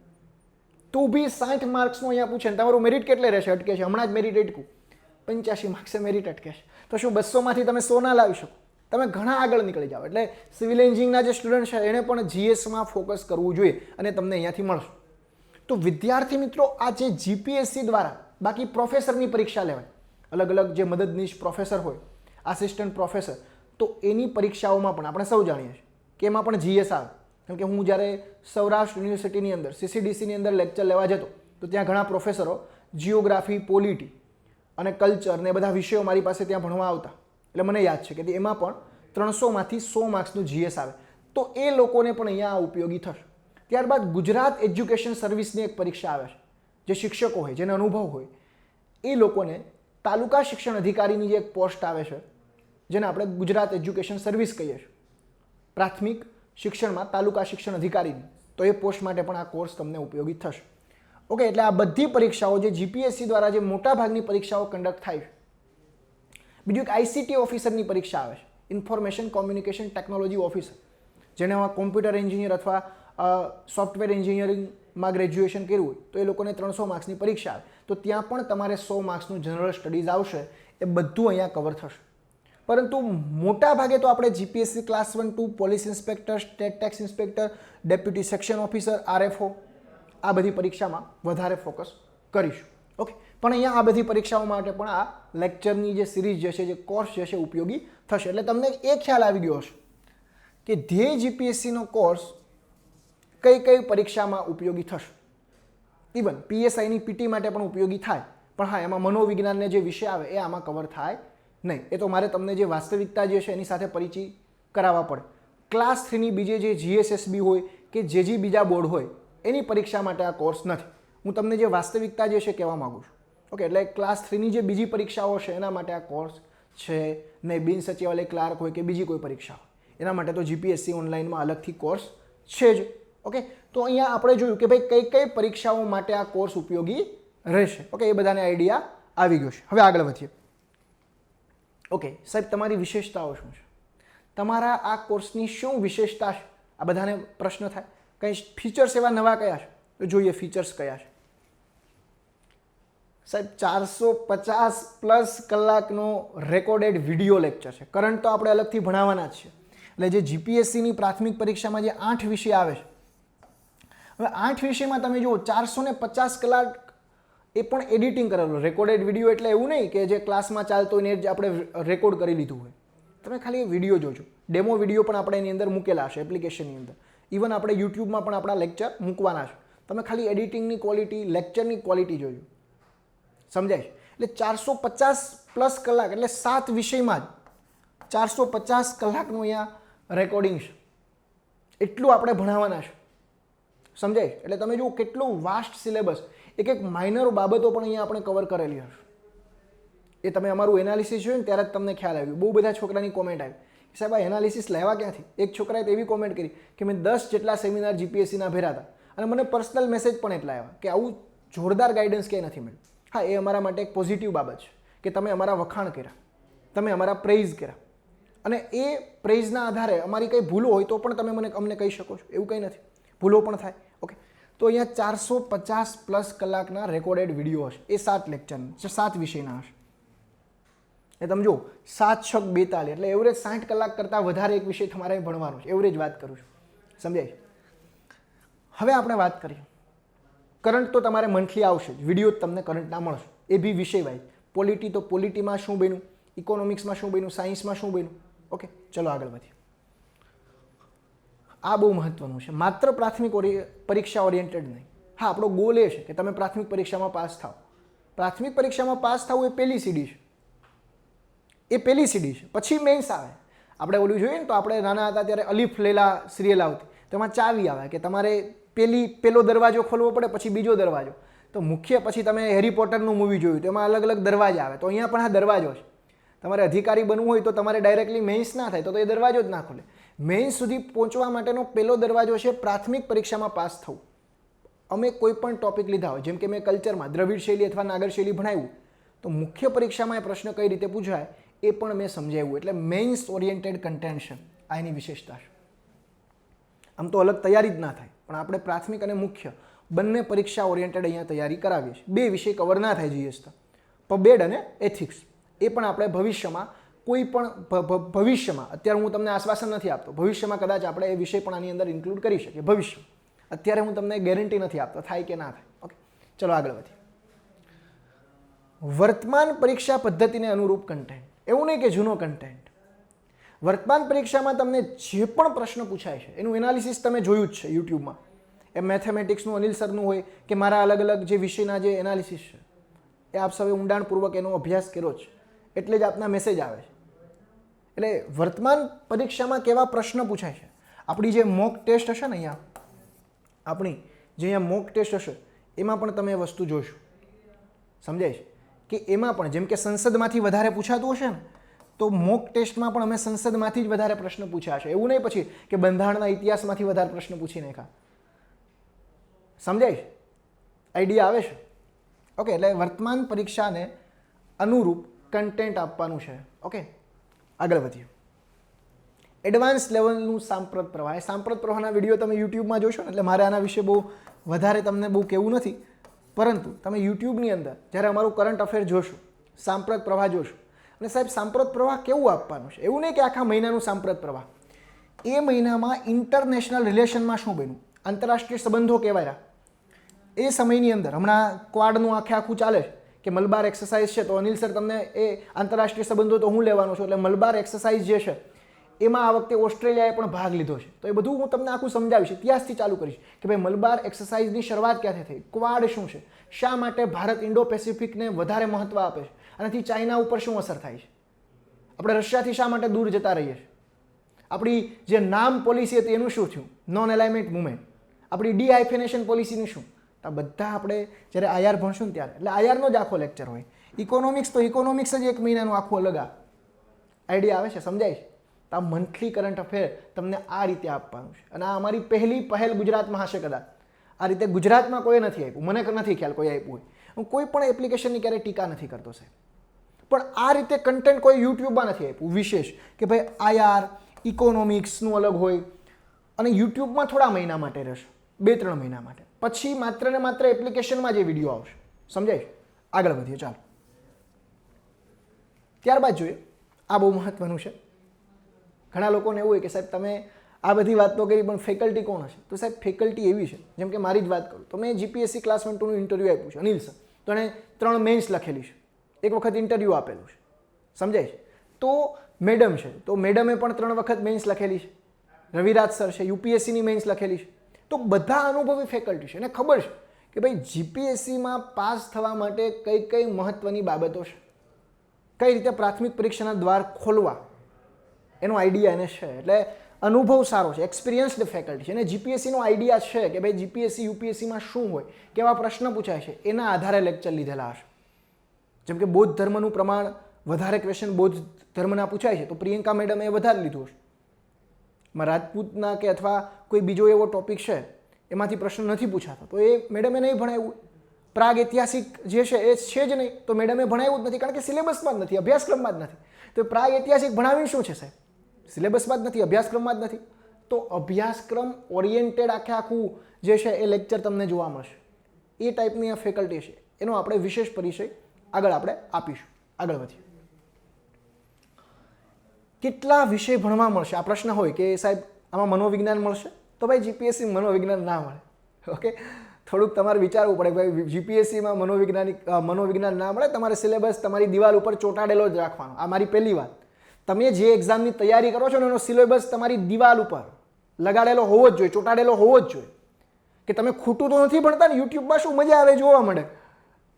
તો બી 60 માર્ક્સનું અહીંયા પૂછે ને તમારું મેરિટ કેટલે રહેશે? અટકે છે. હમણાં જ મેરિટ અટકું 85 માર્ક્સે મેરિટ અટકે છે. તો શું 200માંથી તમે 100 ના લાવી શકો? તમે ઘણા આગળ નીકળી જાઓ. એટલે સિવિલ એન્જિનિયરિંગના જે સ્ટુડન્ટ છે એણે પણ જીએસમાં ફોકસ કરવું જોઈએ અને તમને અહીંયાથી મળશે. તો વિદ્યાર્થી મિત્રો, આ જે જીપીએસસી દ્વારા બાકી પ્રોફેસરની પરીક્ષા લેવાય, અલગ અલગ જે મદદનીશ પ્રોફેસર હોય, આસિસ્ટન્ટ પ્રોફેસર, તો એની પરીક્ષાઓમાં પણ આપણે સૌ જાણીએ છીએ કે એમાં પણ જીએસ આવે. કેમ કે હું જ્યારે સૌરાષ્ટ્ર યુનિવર્સિટીની અંદર સીસીડીસીની અંદર લેક્ચર લેવા જતો તો ત્યાં ઘણા પ્રોફેસરો જીઓગ્રાફી, પોલિટી અને કલ્ચર ને બધા વિષયો મારી પાસે ત્યાં ભણવા આવતા. એટલે મને યાદ છે કે એમાં પણ 300માંથી 100 માર્ક્સનું જીએસ આવે. તો એ લોકોને પણ અહીંયા ઉપયોગી થશે. ત્યારબાદ ગુજરાત એજ્યુકેશન સર્વિસની એક પરીક્ષા આવે છે. જે શિક્ષકો હોય, જેને અનુભવ હોય, એ લોકોને તાલુકા શિક્ષણ અધિકારીની જે એક પોસ્ટ આવે છે, જેને આપણે ગુજરાત એજ્યુકેશન સર્વિસ કહીએ છીએ, પ્રાથમિક શિક્ષણમાં તાલુકા શિક્ષણ અધિકારીની, તો એ પોસ્ટ માટે પણ આ કોર્સ તમને ઉપયોગી થશે. ઓકે, એટલે આ બધી પરીક્ષાઓ જે જીપીએસસી દ્વારા જે મોટાભાગની પરીક્ષાઓ કન્ડક્ટ થાય છે. બીજું એક આઈસીટી ઓફિસરની પરીક્ષા આવે છે, ઇન્ફોર્મેશન કોમ્યુનિકેશન ટેકનોલોજી ઓફિસર, જેને કોમ્પ્યુટર એન્જિનિયર અથવા સોફ્ટવેર એન્જિનિયરિંગમાં ગ્રેજ્યુએશન કર્યું હોય તો એ લોકોને 300 માર્ક્સની પરીક્ષા આવે. તો ત્યાં પણ તમારે 100 માર્ક્સનું જનરલ સ્ટડીઝ આવશે. એ બધું અહીંયા કવર થશે. પરંતુ મોટા ભાગે તો આપણે GPSC class 1 2 police inspector, state tax inspector, deputy section officer, RFO, આ બધી પરીક્ષામાં વધારે ફોકસ કરીશું. ઓકે, પણ અહીંયા આ બધી પરીક્ષાઓ માટે પણ આ લેક્ચરની જે સિરીઝ જે છે, જે કોર્સ જે છે, ઉપયોગી થશે. એટલે તમને એ ખ્યાલ આવી ગયો હશે કે ધ્યેય જીપીએસસીનો કોર્સ કઈ કઈ પરીક્ષામાં ઉપયોગી થશે. ઇવન પીએસઆઈની પીટી માટે પણ ઉપયોગી થાય, પણ હા, એમાં મનોવિજ્ઞાનને જે વિષય આવે એ આમાં કવર થાય નહીં. એ તો મારે તમને જે વાસ્તવિકતા જે છે એની સાથે પરિચય કરાવવા પડે. ક્લાસ 3ની બીજે જે જીએસએસબી હોય કે જે બીજા બોર્ડ હોય એની પરીક્ષા માટે આ કોર્સ નથી. હું તમને જે વાસ્તવિકતા જે છે કહેવા માગું છું. ઓકે, એટલે ક્લાસ 3ની જે બીજી પરીક્ષાઓ છે એના માટે આ કોર્સ છે નહીં. બિન સચિવાલય ક્લાર્ક હોય કે બીજી કોઈ પરીક્ષા હોય એના માટે તો જીપીએસસી ઓનલાઈનમાં અલગથી કોર્સ છે જ. ઓકે, તો અહીંયા આપણે જોયું કે ભાઈ કઈ કઈ પરીક્ષાઓ માટે આ કોર્સ ઉપયોગી રહેશે. ઓકે, એ બધાને આઈડિયા આવી ગયો છે. હવે આગળ વધીએ. ઓકે સાહેબ, તમારી વિશેષતાઓ શું છે? તમારા આ કોર્સની શું વિશેષતા છે? આ બધાને પ્રશ્ન થાય. કંઈ ફીચર્સ એવા નવા કયા છે? તો જોઈએ ફીચર્સ કયા છે. સાહેબ 450+ કલાકનો રેકોર્ડેડ વિડીયો લેક્ચર છે. કરંટ તો આપણે અલગથી ભણાવવાના જ છે. એટલે જે જીપીએસસીની પ્રાથમિક પરીક્ષામાં જે 8 વિષય આવે છે, હવે 8 વિષયમાં તમે જુઓ 450 કલાક એ પણ એડિટિંગ કરેલું રેકોર્ડેડ વિડીયો. એટલે એવું નહીં કે જે ક્લાસમાં ચાલતો હોય એને જ આપણે રેકોર્ડ કરી લીધું હોય. તમે ખાલી એ વિડીયો જોજો. ડેમો વિડીયો પણ આપણે એની અંદર મૂકેલા છે એપ્લિકેશનની અંદર. ઇવન આપણે યુટ્યુબમાં પણ આપણા લેક્ચર મૂકવાના છે. તમે ખાલી એડિટિંગની ક્વોલિટી, લેક્ચરની ક્વોલિટી જોજો. સમજાય? એટલે 450+ કલાક એટલે 7 વિષયમાં જ 450 કલાકનું અહીંયા રેકોર્ડિંગ છે. એટલું આપણે ભણાવવાના છે. સમજાય? એટલે તમે જુઓ કેટલું વાસ્ટ સિલેબસ. એક માઇનર બાબતો પણ અહીંયા આપણે કવર કરેલી હશે. એ તમે અમારું એનાલિસિસ જોયું ને ત્યારે જ તમને ખ્યાલ આવ્યું. બહુ બધા છોકરાની કોમેન્ટ આવી કે સાહેબ આ એનાલિસિસ લેવા ક્યાંથી? એક છોકરાએ તો એવી કોમેન્ટ કરી કે મેં 10 જેટલા સેમિનાર જીપીએસસીના ભર્યા હતા અને મને પર્સનલ મેસેજ પણ એટલા આવ્યા કે આવું જોરદાર ગાઈડન્સ ક્યાંય નથી મળ્યું. હા, એ અમારા માટે એક પોઝિટિવ બાબત છે કે તમે અમારા વખાણ કર્યા, તમે અમારા પ્રેઇઝ કર્યા અને એ પ્રેઇઝના આધારે અમારી કંઈ ભૂલો હોય તો પણ તમે અમને કહી શકો છો. એવું કંઈ નથી, ભૂલો પણ થાય. ઓકે, તો અહીંયા 450+ કલાકના રેકોર્ડેડ વિડીયો હશે. એ 7 લેક્ચરના 7 વિષયના હશે. એ તમે જુઓ 7 × 6 = 42 એટલે એવરેજ 60 કલાક કરતાં વધારે એક વિષય તમારે ભણવાનો છે. એવરેજ વાત કરું છું. સમજાય? હવે આપણે વાત કરીએ કરંટ. તો તમારે મંથલી આવશે જ વિડીયો, તમને કરંટના મળશે. એ બી વિષય વાઇઝ. પોલિટી તો પોલિટીમાં શું બન્યું, ઇકોનોમિક્સમાં શું બન્યું, સાયન્સમાં શું બન્યું. ઓકે, ચલો આગળ વધીએ. આ બહુ મહત્વનું છે. માત્ર પ્રાથમિક પરીક્ષા ઓરિએન્ટેડ નહીં. હા, આપણો ગોલ એ છે કે તમે પ્રાથમિક પરીક્ષામાં પાસ થાઓ. પ્રાથમિક પરીક્ષામાં પાસ થવું એ પહેલી સીડી છે. એ પહેલી સીડી છે. પછી મેન્સ આવે. આપણે ઓલું જોઈએ ને તો આપણે નાના હતા ત્યારે અલીફ લૈલા સિરિયલ આવતી, તેમાં ચાવી આવે કે તમારે પહેલો દરવાજો ખોલવો પડે, પછી બીજો દરવાજો. તો મુખ્ય પછી તમે હેરી પોટરનું મૂવી જોયું તો એમાં અલગ અલગ દરવાજા આવે. તો અહીંયા પણ આ દરવાજો છે. તમારે અધિકારી બનવું હોય તો તમારે ડાયરેક્ટલી મેન્સ ના થાય તો એ દરવાજો જ ના ખોલે. મેન્સ સુધી પહોંચવા માટેનો પહેલો દરવાજો છે પ્રાથમિક પરીક્ષામાં પાસ થવું. અમે કોઈ પણ ટોપિક લીધા હોય, જેમ કે મેં કલ્ચરમાં દ્રવિડ શૈલી અથવા નાગર શૈલી ભણાવ્યું, તો મુખ્ય પરીક્ષામાં એ પ્રશ્ન કઈ રીતે પૂછાય એ પણ મેં સમજાવ્યું. એટલે મેન્સ ઓરિએન્ટેડ કન્ટેન્ટ છે. આ એની વિશેષતા છે. આમ તો અલગ તૈયારી જ ના થાય, પણ આપણે પ્રાથમિક અને મુખ્ય બંને પરીક્ષા ઓરિએન્ટેડ અહીંયા તૈયારી કરાવીએ છીએ. 2 વિષય કવર ના થાય જીએસ તો, પબેડ અને એથિક્સ. એ પણ આપણે ભવિષ્યમાં કોઈ પણ ભવિષ્યમાં, અત્યારે હું તમને આશ્વાસન નથી આપતો, ભવિષ્યમાં કદાચ આપણે એ વિષય પણ આની અંદર ઇન્ક્લુડ કરી શકીએ. ભવિષ્ય, અત્યારે હું તમને ગેરંટી નથી આપતો થાય કે ના થાય. ઓકે, ચલો આગળ વધીએ. વર્તમાન પરીક્ષા પદ્ધતિને અનુરૂપ કન્ટેન્ટ. એવું નહીં કે જૂનો કન્ટેન્ટ. વર્તમાન પરીક્ષામાં તમને જે પણ પ્રશ્ન પૂછાય છે એનું એનાલિસિસ તમે જોયું જ છે યુટ્યુબમાં. એ મેથેમેટિક્સનું અનિલ સરનું હોય કે મારા અલગ અલગ જે વિષયના જે એનાલિસિસ છે એ આપ સૌએ ઊંડાણપૂર્વક એનો અભ્યાસ કર્યો છે, એટલે જ આપના મેસેજ આવે છે. એટલે વર્તમાન પરીક્ષામાં કેવા પ્રશ્ન પૂછાય છે, આપણી જે મોક ટેસ્ટ હશે ને અહીંયા, આપણી જે અહીંયા મોક ટેસ્ટ હશે એમાં પણ તમે એ વસ્તુ જોશો. સમજાય છે કે એમાં પણ જેમ કે સંસદમાંથી વધારે પૂછાતું હશે ને, તો મોક ટેસ્ટમાં પણ અમે સંસદમાંથી જ વધારે પ્રશ્ન પૂછ્યા છે. એવું નહીં પછી કે બંધારણના ઇતિહાસમાંથી વધારે પ્રશ્ન પૂછી નાખ્યા. સમજાય? આઈડિયા આવે છે? ઓકે, એટલે વર્તમાન પરીક્ષાને અનુરૂપ કન્ટેન્ટ આપવાનું છે. ઓકે, આગળ વધીએ. એડવાન્સ લેવલનું સાંપ્રત પ્રવાહ. એ સાંપ્રત પ્રવાહના વિડીયો તમે યુટ્યુબમાં જોશો ને, એટલે મારે આના વિશે બહુ વધારે તમને બહુ કહેવું નથી, પરંતુ તમે યુટ્યુબની અંદર જ્યારે અમારું કરંટ અફેર જોશો, સાંપ્રત પ્રવાહ જોશો, અને સાહેબ સાંપ્રત પ્રવાહ કેવું આપવાનું છે, એવું નહીં કે આખા મહિનાનું સાંપ્રત પ્રવાહ. એ મહિનામાં ઇન્ટરનેશનલ રિલેશનમાં શું બન્યું, આંતરરાષ્ટ્રીય સંબંધો કહેવાયા એ સમયની અંદર. હમણાં ક્વાડનું આખું ચાલે છે કે મલબાર એક્સરસાઇઝ છે, તો અનિલ સર તમને એ આંતરરાષ્ટ્રીય સંબંધો તો હું લેવાનો છું, એટલે મલબાર એક્સરસાઇઝ જે છે એમાં આ વખતે ઓસ્ટ્રેલિયાએ પણ ભાગ લીધો છે. તો એ બધું હું તમને આખું સમજાવીશ, ઇતિહાસથી ચાલુ કરીશ કે ભાઈ મલબાર એક્સરસાઇઝની શરૂઆત ક્યાંથી થઈ, ક્વાડ શું છે, શા માટે ભારત ઇન્ડો પેસિફિકને વધારે મહત્વ આપે છે, આનાથી ચાઇના ઉપર શું અસર થાય છે, આપણે રશિયાથી શા માટે દૂર જતા રહીએ છીએ, આપણી જે નામ પોલિસી હતી એનું શું થયું, નોન એલાઇનમેન્ટ મુવમેન્ટ, આપણી ડીહાઇફેનેશન પોલિસીનું શું, આ બધા આપણે જ્યારે આઈઆર ભણશું ને ત્યારે, એટલે આઈઆરનો જ આખો લેક્ચર હોય. ઇકોનોમિક્સ તો ઇકોનોમિક્સ જ 1 મહિનાનું આખું અલગ આઈડિયા આવે છે, સમજાય છે? તો આ મંથલી કરંટ અફેર તમને આ રીતે આપવાનું છે અને આ અમારી પહેલ ગુજરાતમાં હશે કદાચ. આ રીતે ગુજરાતમાં કોઈ નથી આપ્યું, મને નથી ખ્યાલ કોઈ આપ્યું હોય. હું કોઈ પણ એપ્લિકેશનની ક્યારેય ટીકા નથી કરતો સાહેબ, પણ આ રીતે કન્ટેન્ટ કોઈ યુટ્યુબમાં નથી આપ્યું વિશેષ કે ભાઈ આઈઆર ઇકોનોમિક્સનું અલગ હોય અને યુટ્યુબમાં થોડા મહિના માટે રહેશે, 2-3 મહિના માટે, પછી માત્ર ને માત્ર એપ્લિકેશનમાં જે વિડીયો આવશે. સમજાય? આગળ વધીએ, ચાલો. ત્યારબાદ જોઈએ, આ બહુ મહત્વનું છે. ઘણા લોકોને એવું હોય કે સાહેબ તમે આ બધી વાત તો કરી પણ ફેકલ્ટી કોણ હશે? તો સાહેબ ફેકલ્ટી એવી છે, જેમ કે મારી જ વાત કરું તો મેં જીપીએસસી ક્લાસ 1-2નું ઇન્ટરવ્યૂ આપ્યું છે, અનિલ સર. તો એણે 3 મેન્સ લખેલી છે, એક વખત ઇન્ટરવ્યૂ આપેલું છે. સમજાય છે? તો મેડમ છે, તો મેડમે પણ 3 વખત મેન્સ લખેલી છે. રવિરાજ સર છે, યુપીએસસીની મેન્સ લખેલી છે. તો બધા અનુભવી ફેકલ્ટી છે અને ખબર છે કે ભાઈ જીપીએસસીમાં પાસ થવા માટે કઈ કઈ મહત્વની બાબતો છે, કઈ રીતે પ્રાથમિક પરીક્ષાના દ્વાર ખોલવા, એનો આઈડિયા એને છે. એટલે અનુભવ સારો છે, એક્સપિરિયન્સ્ડ ફેકલ્ટી છે અને જીપીએસસીનો આઈડિયા છે કે ભાઈ જીપીએસસી યુપીએસસીમાં શું હોય, કેવા પ્રશ્ન પૂછાય છે, એના આધારે લેક્ચર લીધેલા હશે. જેમ કે બૌદ્ધ ધર્મનું પ્રમાણ વધારે ક્વેશ્ચન બૌદ્ધ ધર્મના પૂછાય છે તો પ્રિયંકા મેડમે એ વધારે લીધું હશે. રાજપૂતના કે અથવા કોઈ બીજો એવો ટોપિક છે એમાંથી પ્રશ્ન નથી પૂછાતો તો એ મેડમે નહીં ભણાવ્યું. પ્રાગ ઐતિહાસિક જે છે એ છે જ નહીં તો મેડમે ભણાવ્યું જ નથી, કારણ કે સિલેબસમાં જ નથી, અભ્યાસક્રમમાં જ નથી. તો પ્રાગ ઐતિહાસિક ભણાવીને શું છે સાહેબ? સિલેબસમાં જ નથી, અભ્યાસક્રમમાં જ નથી. તો અભ્યાસક્રમ ઓરિએન્ટેડ આખું જે છે એ લેક્ચર તમને જોવા મળશે. એ ટાઈપની આ ફેકલ્ટી છે, એનો આપણે વિશેષ પરિચય આગળ આપણે આપીશું. આગળ વધીએ. કેટલા વિષય ભણવા મળશે? આ પ્રશ્ન હોય કે સાહેબ આમાં મનોવિજ્ઞાન મળશે? તો ભાઈ જીપીએસસી મનોવિજ્ઞાન ના મળે. ઓકે, થોડુંક તમારે વિચારવું પડે ભાઈ જીપીએસસીમાં મનોવિજ્ઞાન ના મળે. તમારે સિલેબસ તમારી દિવાલ ઉપર ચોંટાડેલો જ રાખવાનો. આ મારી પહેલી વાત. તમે જે એક્ઝામની તૈયારી કરો છો ને એનો સિલેબસ તમારી દિવાલ ઉપર લગાડેલો હોવો જ જોઈએ, ચોંટાડેલો હોવો જ જોઈએ. કે તમે ખોટું તો નથી ભણતા ને, યુટ્યુબમાં શું મજા આવે જોવા મળે,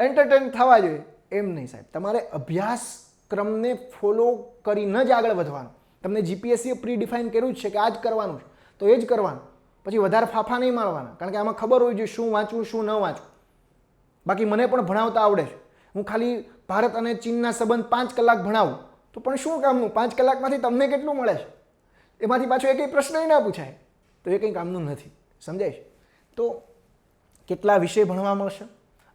એન્ટરટેન થવા જોઈએ, એમ નહીં સાહેબ. તમારે અભ્યાસક્રમને ફોલો કરીને જ આગળ વધવાનું. તમને જીપીએસસીએ પ્રી ડિફાઇન કર્યું જ છે કે આ જ કરવાનું છે તો એ જ કરવાનું. પછી વધારે ફાફા નહીં મારવાના, કારણ કે આમાં ખબર હોય જોઈએ શું વાંચવું શું ન વાંચવું. બાકી મને પણ ભણાવતા આવડે છે. હું ખાલી ભારત અને ચીનના સંબંધ 5 કલાક ભણાવું તો પણ શું કામનું? 5 કલાકમાંથી તમને કેટલું મળે છે? એમાંથી પાછો એક પ્રશ્ન ના પૂછાય તો એ કંઈ કામનું નથી. સમજાય છે? તો કેટલા વિષય ભણવા મળશે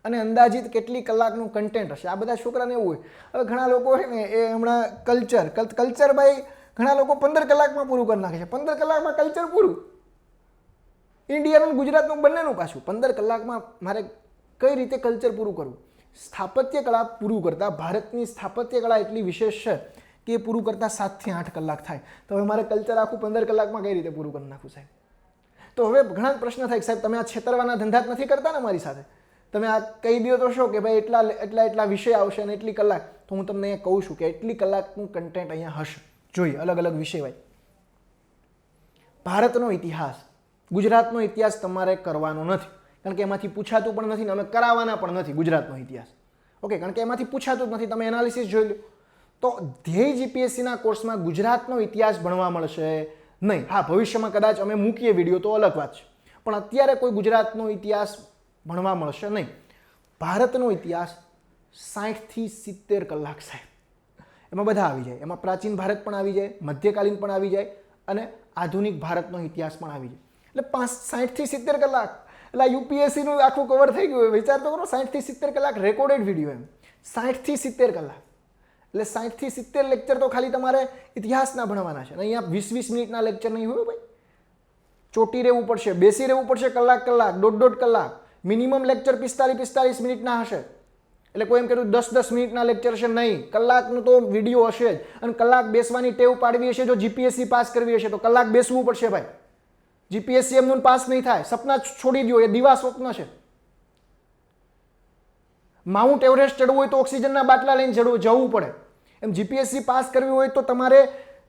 અને અંદાજિત કેટલી કલાકનું કન્ટેન્ટ હશે? આ બધા છોકરાને એવું હોય. હવે ઘણા લોકો હોય ને એ હમણાં કલ્ચર ભાઈ ઘણા લોકો 15 કલાકમાં પૂરું કરી નાખે છે. 15 કલાકમાં કલ્ચર પૂરું? ઇન્ડિયાનું ગુજરાતનું બંનેનું પાછું 15 કલાકમાં મારે કઈ રીતે કલ્ચર પૂરું કરવું? સ્થાપત્ય કળા પૂરું કરતા ભારતની સ્થાપત્ય કળા એટલી વિશેષ છે કે એ પૂરું કરતા 7 થી 8 કલાક થાય. તો હવે મારે કલ્ચર આખું 15 કલાકમાં કઈ રીતે પૂરું કરી નાખવું સાહેબ? તો હવે ઘણા પ્રશ્ન થાય કે સાહેબ તમે આ છેતરવાના ધંધા જ નથી કરતા ને મારી સાથે? તમે આ કહી દો તો શું કે ભાઈ એટલા વિષય આવશે અને એટલી કલાક. તો હું તમને કહું છું કે એટલી કલાકનું કન્ટેન્ટ અહીંયા હશે. જોઈએ અલગ અલગ વિષય હોય. ભારતનો ઇતિહાસ, ગુજરાતનો ઇતિહાસ તમારે કરવાનો નથી, કારણ કે એમાંથી પૂછાતું પણ નથી ને અમે કરાવવાના પણ નથી ગુજરાતનો ઇતિહાસ. ઓકે, કારણ કે એમાંથી પૂછાતું જ નથી. તમે એનાલિસિસ જોઈ લો. તો ધ્યેય જીપીએસસીના કોર્સમાં ગુજરાતનો ઇતિહાસ ભણવા મળશે નહીં. હા, ભવિષ્યમાં કદાચ અમે મૂકીએ વિડીયો તો અલગ વાત છે, પણ અત્યારે કોઈ ગુજરાતનો ઇતિહાસ ભણવા મળશે નહીં. ભારતનો ઇતિહાસ 60 થી 70 કલાક સાહેબ. એમાં બધા આવી જાય. એમાં પ્રાચીન ભારત પણ આવી જાય, મધ્યકાલીન પણ આવી જાય અને આધુનિક ભારતનો ઇતિહાસ પણ આવી જાય. એટલે 60 થી 70 કલાક. એટલે યુપીએસસીનું આખું કવર થઈ ગયું. વિચાર તો કરો, 60 થી 70 કલાક રેકોર્ડેડ વિડીયો. એમ 60 થી 70 કલાક એટલે 60 થી 70 લેક્ચર તો ખાલી તમારે ઇતિહાસના ભણવાના છે. અહીંયા 20-20 મિનિટના લેક્ચર નહીં હોય ભાઈ. ચોટી રહેવું પડશે, બેસી રહેવું પડશે કલાક, દોઢ કલાક. મિનિમમ લેક્ચર 45 મિનિટના હશે. એટલે કોઈ એમ કહેતું 10 મિનિટના લેક્ચર છે, નહીં. કલાકનું તો વિડીયો હશે જ. અને કલાક બેસવાની ટેવ પાડવી હશે. જો જીપીએસસી પાસ કરવી હશે તો કલાક બેસવું પડશે ભાઈ. જીપીએસસી એમનું પાસ નહીં થાય. સપના છોડી દો, એ દિવા સ્વપ્ન છે. માઉન્ટ એવરેસ્ટ ચડવું હોય તો ઓક્સિજનના બાટલા લઈને જવું પડે. એમ જીપીએસસી પાસ કરવી હોય તો તમારે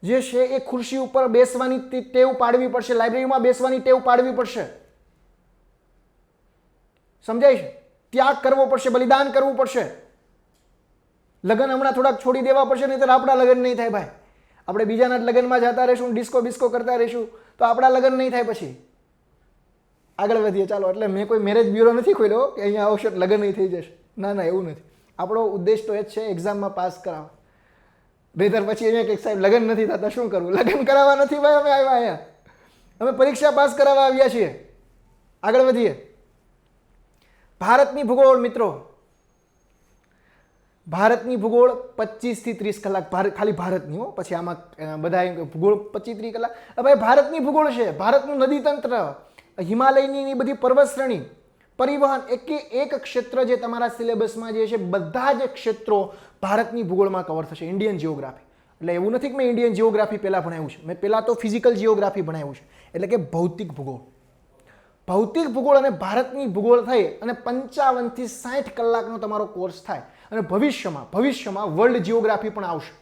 જે છે એ ખુરશી ઉપર બેસવાની ટેવ પાડવી પડશે, લાઇબ્રેરીમાં બેસવાની ટેવ પાડવી પડશે. સમજાય છે? ત્યાગ કરવો પડશે, બલિદાન કરવું પડશે. લગ્ન હમણાં થોડાક છોડી દેવા પડશે, નહીં તો આપણા લગ્ન નહીં થાય ભાઈ. આપણે બીજાના લગ્નમાં જતા રહીશું, ડિસ્કો બિસ્કો કરતા રહીશું તો આપણા લગ્ન નહીં થાય. પછી આગળ વધીએ ચાલો. એટલે મેં કોઈ મેરેજ બ્યુરો નથી ખોલ્યો કે અહીંયા આવશે લગ્ન નહીં થઈ જશે. ના ના, એવું નથી. આપણો ઉદ્દેશ તો એ જ છે એક્ઝામમાં પાસ કરાવવા. બેતર પછી અહીંયા કંઈક સાહેબ લગ્ન નથી થતા શું કરવું? લગ્ન કરાવવા નથી ભાઈ અમે આવ્યા અહીંયા. અમે પરીક્ષા પાસ કરાવવા આવ્યા છીએ. આગળ વધીએ. ભારતની ભૂગોળ મિત્રો, ભારતની ભૂગોળ 25 થી 30 કલાક. ખાલી ભારતની હો, પછી આમાં બધા ભૂગોળ 25-30 કલાક. ભાઈ ભારતની ભૂગોળ છે, ભારતનું નદી તંત્ર, હિમાલયની બધી પર્વત શ્રેણી, પરિવહન, એક ક્ષેત્ર જે તમારા સિલેબસમાં જે છે બધા જ ક્ષેત્રો ભારતની ભૂગોળમાં કવર થશે. ઇન્ડિયન જીઓગ્રાફી એટલે એવું નથી કે મેં ઇન્ડિયન જીઓગ્રાફી પહેલાં ભણાવ્યું છે. મેં પહેલાં તો ફિઝિકલ જીઓગ્રાફી ભણાવ્યું છે, એટલે કે ભૌતિક ભૂગોળ. ભૌતિક ભૂગોળ અને ભારતની ભૂગોળ થઈ અને 55 થી 60 કલાકનો તમારો કોર્સ થાય. અને ભવિષ્યમાં વર્લ્ડ જીઓગ્રાફી પણ આવશે.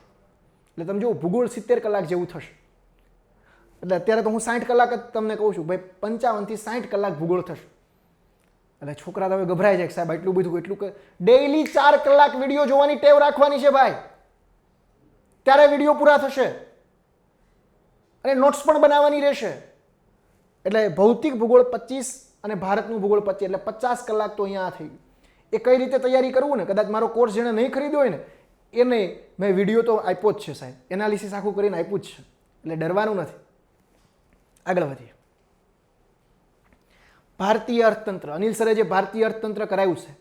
એટલે તમે જો ભૂગોળ 70 કલાક જેવું થશે. એટલે અત્યારે તો હું 60 કલાક જ તમને કહું છું ભાઈ, 55 થી 60 કલાક ભૂગોળ થશે. એટલે છોકરા તો હવે ગભરાય છે કે સાહેબ એટલું બધું એટલું. ડેઈલી 4 કલાક વિડીયો જોવાની ટેવ રાખવાની છે ભાઈ, ત્યારે વિડીયો પૂરા થશે અને નોટ્સ પણ બનાવવાની રહેશે. એટલે ભૌતિક ભૂગોળ 25 અને ભારતનું ભૂગોળ 25 એટલે 50 કલાક તો અહીંયા થઈ ગયું. એ કઈ રીતે તૈયારી કરવું ને, કદાચ મારો કોર્સ જેણે નહીં ખરીદ્યો હોય ને એને મેં વિડીયો તો આપ્યો જ છે સાહેબ, એનાલિસિસ આખું કરીને આપ્યું જ છે, એટલે ડરવાનું નથી. આગળ વધીએ. ભારતીય અર્થતંત્ર, અનિલ સરે જે ભારતીય અર્થતંત્ર કરાવ્યું છે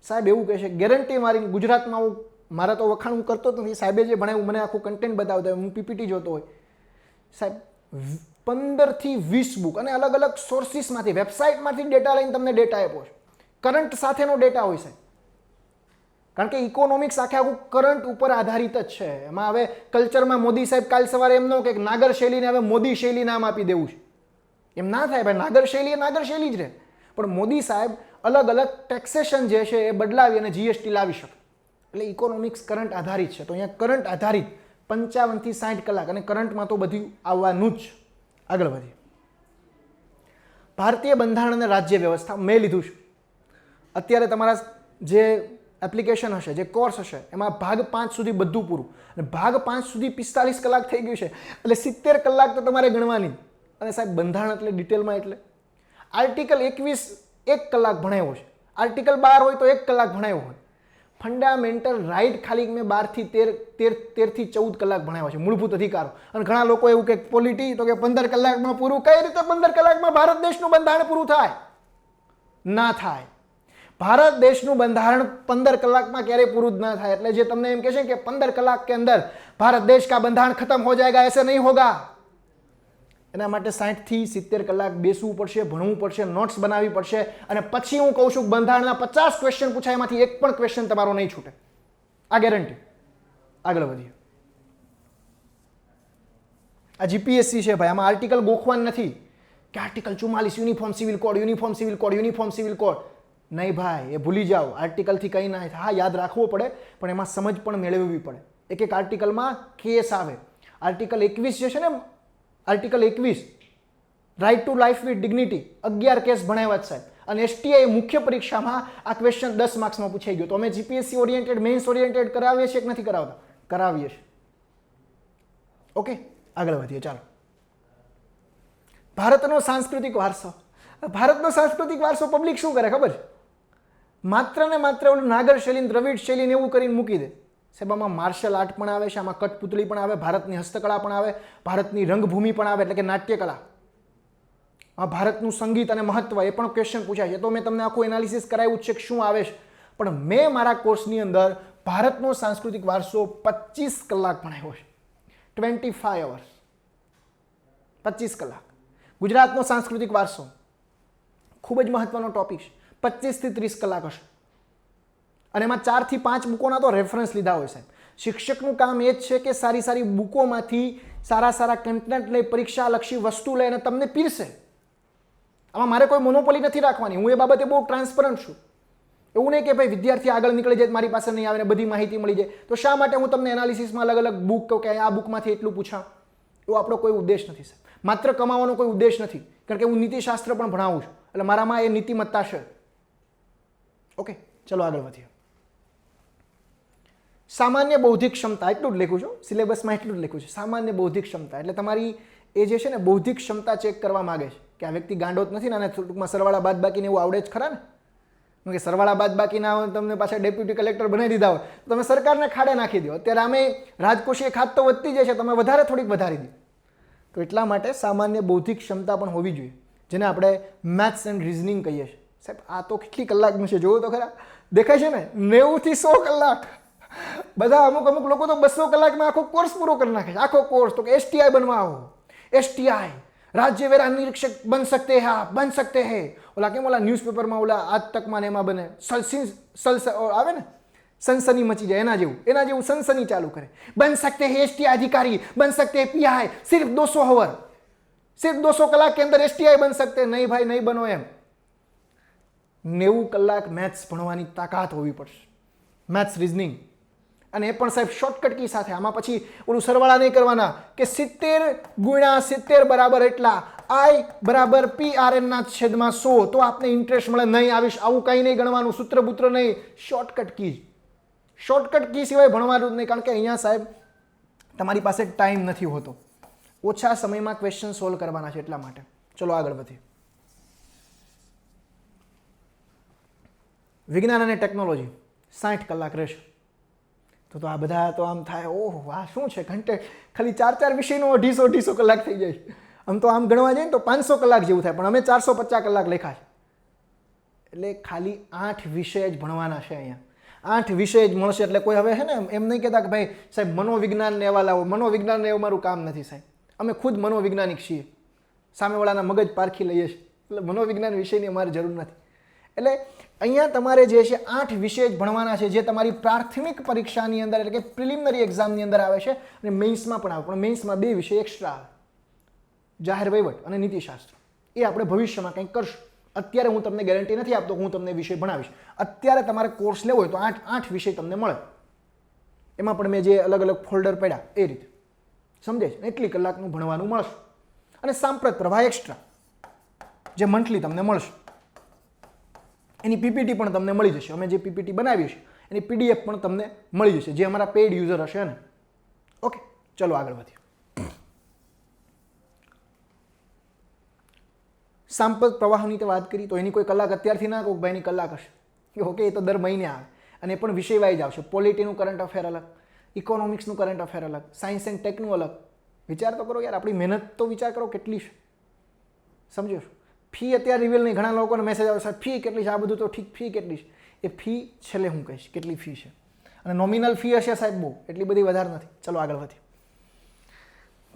સાહેબ, એવું કહે છે ગેરંટી મારી ગુજરાતમાં હું મારા તો વખાણ હું કરતો જ નથી. સાહેબે જે ભણાવ્યું મને આખું કન્ટેન્ટ બતાવતા હોય, હું પીપીટી જોતો હોય સાહેબ, 15 થી 20 બુક અને અલગ અલગ સોર્સિસમાંથી, વેબસાઇટમાંથી ડેટા લઈને તમને ડેટા આપ્યો છે. કરંટ સાથેનો ડેટા હોય સાહેબ, કારણ કે ઇકોનોમિક્સ આખે આખું કરંટ ઉપર આધારિત જ છે. એમાં હવે કલ્ચરમાં મોદી સાહેબ કાલ સવારે એમ ન કે નાગર શૈલીને હવે મોદી શૈલી નામ આપી દેવું છે, એમ ના થાય ભાઈ. નાગર શૈલી એ નાગર શૈલી જ રહે, પણ મોદી સાહેબ અલગ અલગ ટેક્સેશન જે છે એ બદલાવી અને જીએસટી લાવી શકે. એટલે ઇકોનોમિક્સ કરંટ આધારિત છે. તો અહીંયા કરંટ આધારિત 55 થી 60 કલાક અને કરંટમાં તો બધું આવવાનું જ. આગળ વધીએ. ભારતીય બંધારણ અને રાજ્ય વ્યવસ્થા મેં લીધું છે. અત્યારે તમારા જે એપ્લિકેશન હશે, જે કોર્સ હશે, એમાં ભાગ 5 સુધી બધું પૂરું, અને ભાગ 5 સુધી 45 કલાક થઈ ગયું છે. એટલે 70 કલાક તો તમારે ગણવાની. અને સાહેબ બંધારણ એટલે ડિટેલમાં એટલે આર્ટિકલ 21 1 કલાક ભણાવ્યો છે, આર્ટિકલ 12 હોય તો 1 કલાક ભણાવ્યો હોય. ફંડામેન્ટલ રાઇટ ખાલી મેં 12 થી 13 થી 14 કલાક ભણાવ્યો છે, મૂળભૂત અધિકારો. અને ઘણા લોકો એવું કે પોલિટી તો કે 15 કલાકમાં પૂરું. કઈ રીતે 15 કલાકમાં ભારત દેશનું બંધારણ પૂરું થાય? ના થાય. ભારત દેશનું બંધારણ 15 કલાકમાં ક્યારેય પૂરું જ ના થાય. એટલે જે તમને એમ કહે છે કે 15 કલાક के अंदर भारत देश का बंधारण खत्म हो जाएगा, ऐसे नहीं होगा. એના માટે 60 થી 70 કલાક બેસવું પડશે, ભણવું પડશે, નોટ્સ બનાવવી પડશે. અને પછી હું કહું છું બંધારણના 50 ક્વેશ્ચન પૂછાય, એમાંથી એક પણ ક્વેશ્ચન તમારો નહીં છૂટે, આ ગેરંટી. આગળ વધીએ. આ જીપીએસસી છે ભાઈ, આમાં આર્ટિકલ ગોખવાનું નથી કે article 44 uniform civil code, uniform civil code, uniform civil code. નહીં ભાઈ, એ ભૂલી જાઓ. આર્ટિકલથી કંઈ ના થાય. હા, યાદ રાખવો પડે, પણ એમાં સમજ પણ મેળવવી પડે. એક એક આર્ટિકલમાં કેસ આવે. આર્ટિકલ 21 જે છે ને, article 21 right to life with dignity, 11 case ભણાવ્યા જ સાહેબ. અને એસટીઆઈ મુખ્ય પરીક્ષામાં આ ક્વેશ્ચન 10 માર્ક્સમાં પૂછાઈ ગયો. તો અમે જીપીએસસી ઓરિએન્ટેડ, મેન્સ ઓરિએન્ટેડ કરાવીએ છીએ કે નથી કરાવતા? કરાવીએ છીએ. ઓકે, આગળ વધીએ. ચાલો. ભારતનો સાંસ્કૃતિક વારસો. ભારતનો સાંસ્કૃતિક વારસો પબ્લિક શું કરે ખબર છે? માત્ર ને માત્ર ઓલું નાગર શૈલી, દ્રવિડ શૈલીને એવું કરીને મૂકી દે. સાહેબ આમાં માર્શલ આર્ટ પણ આવે છે, આમાં કઠપુતળી પણ આવે, ભારતની હસ્તકળા પણ આવે, ભારતની રંગભૂમિ પણ આવે, એટલે કે નાટ્યકલા. ભારતનું સંગીત અને મહત્વ, એ પણ ક્વેશ્ચન પૂછાય છે. તો મેં તમને આખું એનાલિસિસ કરાવ્યું છે કે શું આવે છે. પણ મેં મારા કોર્સની અંદર ભારતનો સાંસ્કૃતિક વારસો 25 કલાક ભણાવ્યો છે. 25 અવર્સ, 25 કલાક. ગુજરાતનો સાંસ્કૃતિક વારસો ખૂબ જ મહત્વનો ટોપિક છે. 25 થી 30 કલાક હશે. અને એમાં 4 થી 5 બુકોના તો રેફરન્સ લીધા હોય સાહેબ. શિક્ષકનું કામ એ જ છે કે સારી સારી બુકોમાંથી સારા સારા કન્ટેન્ટ લઈ, પરીક્ષાલક્ષી વસ્તુ લઈ અને તમને પીરસે. આમાં મારે કોઈ મોનોપોલી નથી રાખવાની. હું એ બાબતે બહુ ટ્રાન્સપરન્ટ છું. એવું નહીં કે ભાઈ વિદ્યાર્થી આગળ નીકળી જાય, મારી પાસે નહીં આવે ને બધી માહિતી મળી જાય. તો શા માટે હું તમને એનાલિસિસમાં અલગ અલગ બુક કહું કે આ બુકમાંથી એટલું પૂછાવ? એવો આપણો કોઈ ઉદ્દેશ નથી સાહેબ. માત્ર કમાવાનો કોઈ ઉદ્દેશ નથી, કારણ કે હું નીતિશાસ્ત્ર પણ ભણાવું છું, એટલે મારામાં એ નીતિમત્તા છે. ઓકે, ચલો આગળ વધીએ. સામાન્ય બૌદ્ધિક ક્ષમતા, એટલું જ લખ્યું છું સિલેબસમાં, એટલું જ લખ્યું છે. સામાન્ય બૌદ્ધિક ક્ષમતા એટલે તમારી એ જે છે ને બૌદ્ધિક ક્ષમતા ચેક કરવા માંગે છે. કે આ વ્યક્તિ ગાંડો જ નથી ને, અને ટૂંકમાં સરવાળા બાદ બાકીને એવું આવડે જ ખરા ને. કે સરવાળા બાદ બાકીના હોય તમને પાછા ડેપ્યુટી કલેક્ટર બનાવી દીધા હોય તો તમે સરકારને ખાડે નાખી દો. અત્યારે આમે રાજકોષીય ખાત તો વધતી જાય છે, તમે વધારે થોડીક વધારી દો. તો એટલા માટે સામાન્ય બૌદ્ધિક ક્ષમતા પણ હોવી જોઈએ, જેને આપણે મેથ્સ એન્ડ રિઝનિંગ કહીએ છીએ. સાહેબ આ તો કેટલી કલાકનું છે જોવો તો ખરા, દેખાય છે ને 90 થી 100 કલાક. બધા અમુક લોકો તો 200 કલાકમાં આખો કોર્સ પૂરો કરી નાખે છે. આખો કોર્સ તો કે એસટીઆઈ બનવા આવો, એસટીઆઈ राज्य वेरा निरीक्षक बन सकते हैं आप, बन सकते हैं. ओला केम ओला न्यूज़पेपરમાં ઓલા આજ તકમાં એમાં બને આવે ને સનસની મચી જાય એના જેવું સનસની ચાલુ કરે. बन सकते हैं एसटीआई अधिकारी, बन सकते हैं पीआई, सिर्फ 200 आवर, सिर्फ 200 कलाक के अंदर एसटीआई बन सकते हैं. नहीं भाई नहीं बनो एम. 90 કલાક મેથ્સ ભણવાની તાકાત હોવી પડશે, મેથ્સ રીઝનિંગ. અને એ પણ સાહેબ શોર્ટકટ કી સાથે. આમાં પછી ઓલું સરવાળા નહીં કરવાના કે 70 ગુણ્યા 70 બરાબર એટલા, આઈ બરાબર PRN ના છેદમાં 100, તો આપને ઇન્ટરેસ્ટ મળે. નહીં આવીશ આવું કંઈ નહીં ગણવાનું, સૂત્રબૂત્ર નહીં, શોર્ટકટ કી. શોર્ટકટ કી સિવાય ભણવાનું જ નહીં, કારણ કે અહીંયા સાહેબ તમારી પાસે ટાઈમ નથી હોતો, ઓછા સમયમાં ક્વેશ્ચન સોલ્વ કરવાના છે એટલા માટે. ચલો આગળ વધીએ. વિજ્ઞાન અને ટેકનોલોજી 60 કલાક રહેશે. તો આ બધા તો આમ થાય ઓહ આ શું છે ઘંટે, ખાલી 4 વિષયનો 250 કલાક થઈ જાય. આમ તો આમ ગણવા જાય ને તો 500 કલાક જેવું થાય, પણ અમે 450 કલાક લખ્યા છે. એટલે ખાલી 8 વિષય જ ભણવાના છે અહીંયા. 8 વિષય જ મળશે. એટલે કોઈ હવે છે ને એમ નહીં કહેતા કે ભાઈ સાહેબ મનોવિજ્ઞાનને એવા લાવો, મનોવિજ્ઞાનને એવું મારું કામ નથી સાહેબ. અમે ખુદ મનોવૈજ્ઞાનિક છીએ, સામેવાળાના મગજ પારખી લઈએ છીએ, એટલે મનોવિજ્ઞાન વિષયની અમારે જરૂર નથી. એટલે અહીંયા તમારે જે છે 8 વિષય જ ભણવાના છે, જે તમારી પ્રાથમિક પરીક્ષાની અંદર એટલે કે પ્રિલિમિનરી એક્ઝામની અંદર આવે છે, અને મેઇન્સમાં પણ આવે. પણ મેઇન્સમાં 2 વિષય એક્સ્ટ્રા આવે, જાહેર વહીવટ અને નીતિશાસ્ત્ર. એ આપણે ભવિષ્યમાં કંઈક કરશું. અત્યારે હું તમને ગેરંટી નથી આપતો હું તમને વિષય ભણાવીશ. અત્યારે તમારે કોર્સ લેવો હોય તો 8 વિષય તમને મળે. એમાં પણ મેં જે અલગ અલગ ફોલ્ડર પડ્યા એ રીતે સમજે છે. એટલી કલાકનું ભણવાનું મળશે. અને સાંપ્રત પ્રવાહ એક્સ્ટ્રા જે મંથલી તમને મળશે, એની પીપીટી પણ તમને મળી જશે. અમે જે પીપીટી બનાવી છે એની PDF પણ તમને મળી જશે, જે અમારા પેઇડ યુઝર હશે ને. ઓકે ચલો આગળ વધીએ. સાંપ્રત પ્રવાહની તો વાત કરી, તો એની કોઈ કલાક અત્યારથી ના કહું ભાઈની કલાક હશે. ઓકે એ તો દર મહિને આવે, અને એ પણ વિષય વાઇઝ આવશે. પોલિટીનું કરંટ અફેર અલગ, ઇકોનોમિક્સનું કરંટ અફેર અલગ, સાયન્સ એન્ડ ટેકનું અલગ. વિચાર તો કરો યાર, આપણી મહેનત તો વિચાર કરો કેટલી છે. સમજો છો? ફી અત્યારે રિવીલ નહીં, ઘણા લોકોને મેસેજ આવે સાહેબ ફી કેટલી છે, આ બધું તો ઠીક, ફી કેટલી છે. એ ફી છેલ્લે હું કહીશ કેટલી ફી છે, અને નોમિનલ ફી હશે સાહેબ બહુ, એટલી બધી વધારે નથી. ચલો આગળ વધીએ.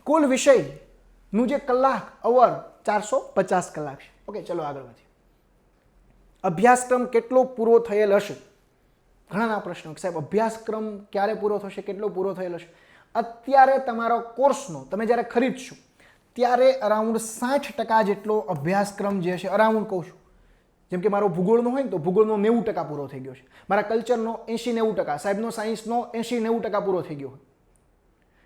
કુલ વિષયનું જે કલાક અવર 450 કલાક છે. ઓકે ચલો આગળ વધીએ. અભ્યાસક્રમ કેટલો પૂરો થયેલ હશે? ઘણાના પ્રશ્નો સાહેબ અભ્યાસક્રમ ક્યારે પૂરો થશે, કેટલો પૂરો થયેલ હશે? અત્યારે તમારો કોર્સનો તમે જ્યારે ખરીદશો ત્યારે અરાઉન્ડ 60% જેટલો અભ્યાસક્રમ જે છે, અરાઉન્ડ કહું છું, જેમ કે મારો ભૂગોળનો હોય ને તો ભૂગોળનો 90% પૂરો થઈ ગયો છે, મારા કલ્ચરનો 80-90%, સાહેબનો સાયન્સનો 80-90% પૂરો થઈ ગયો.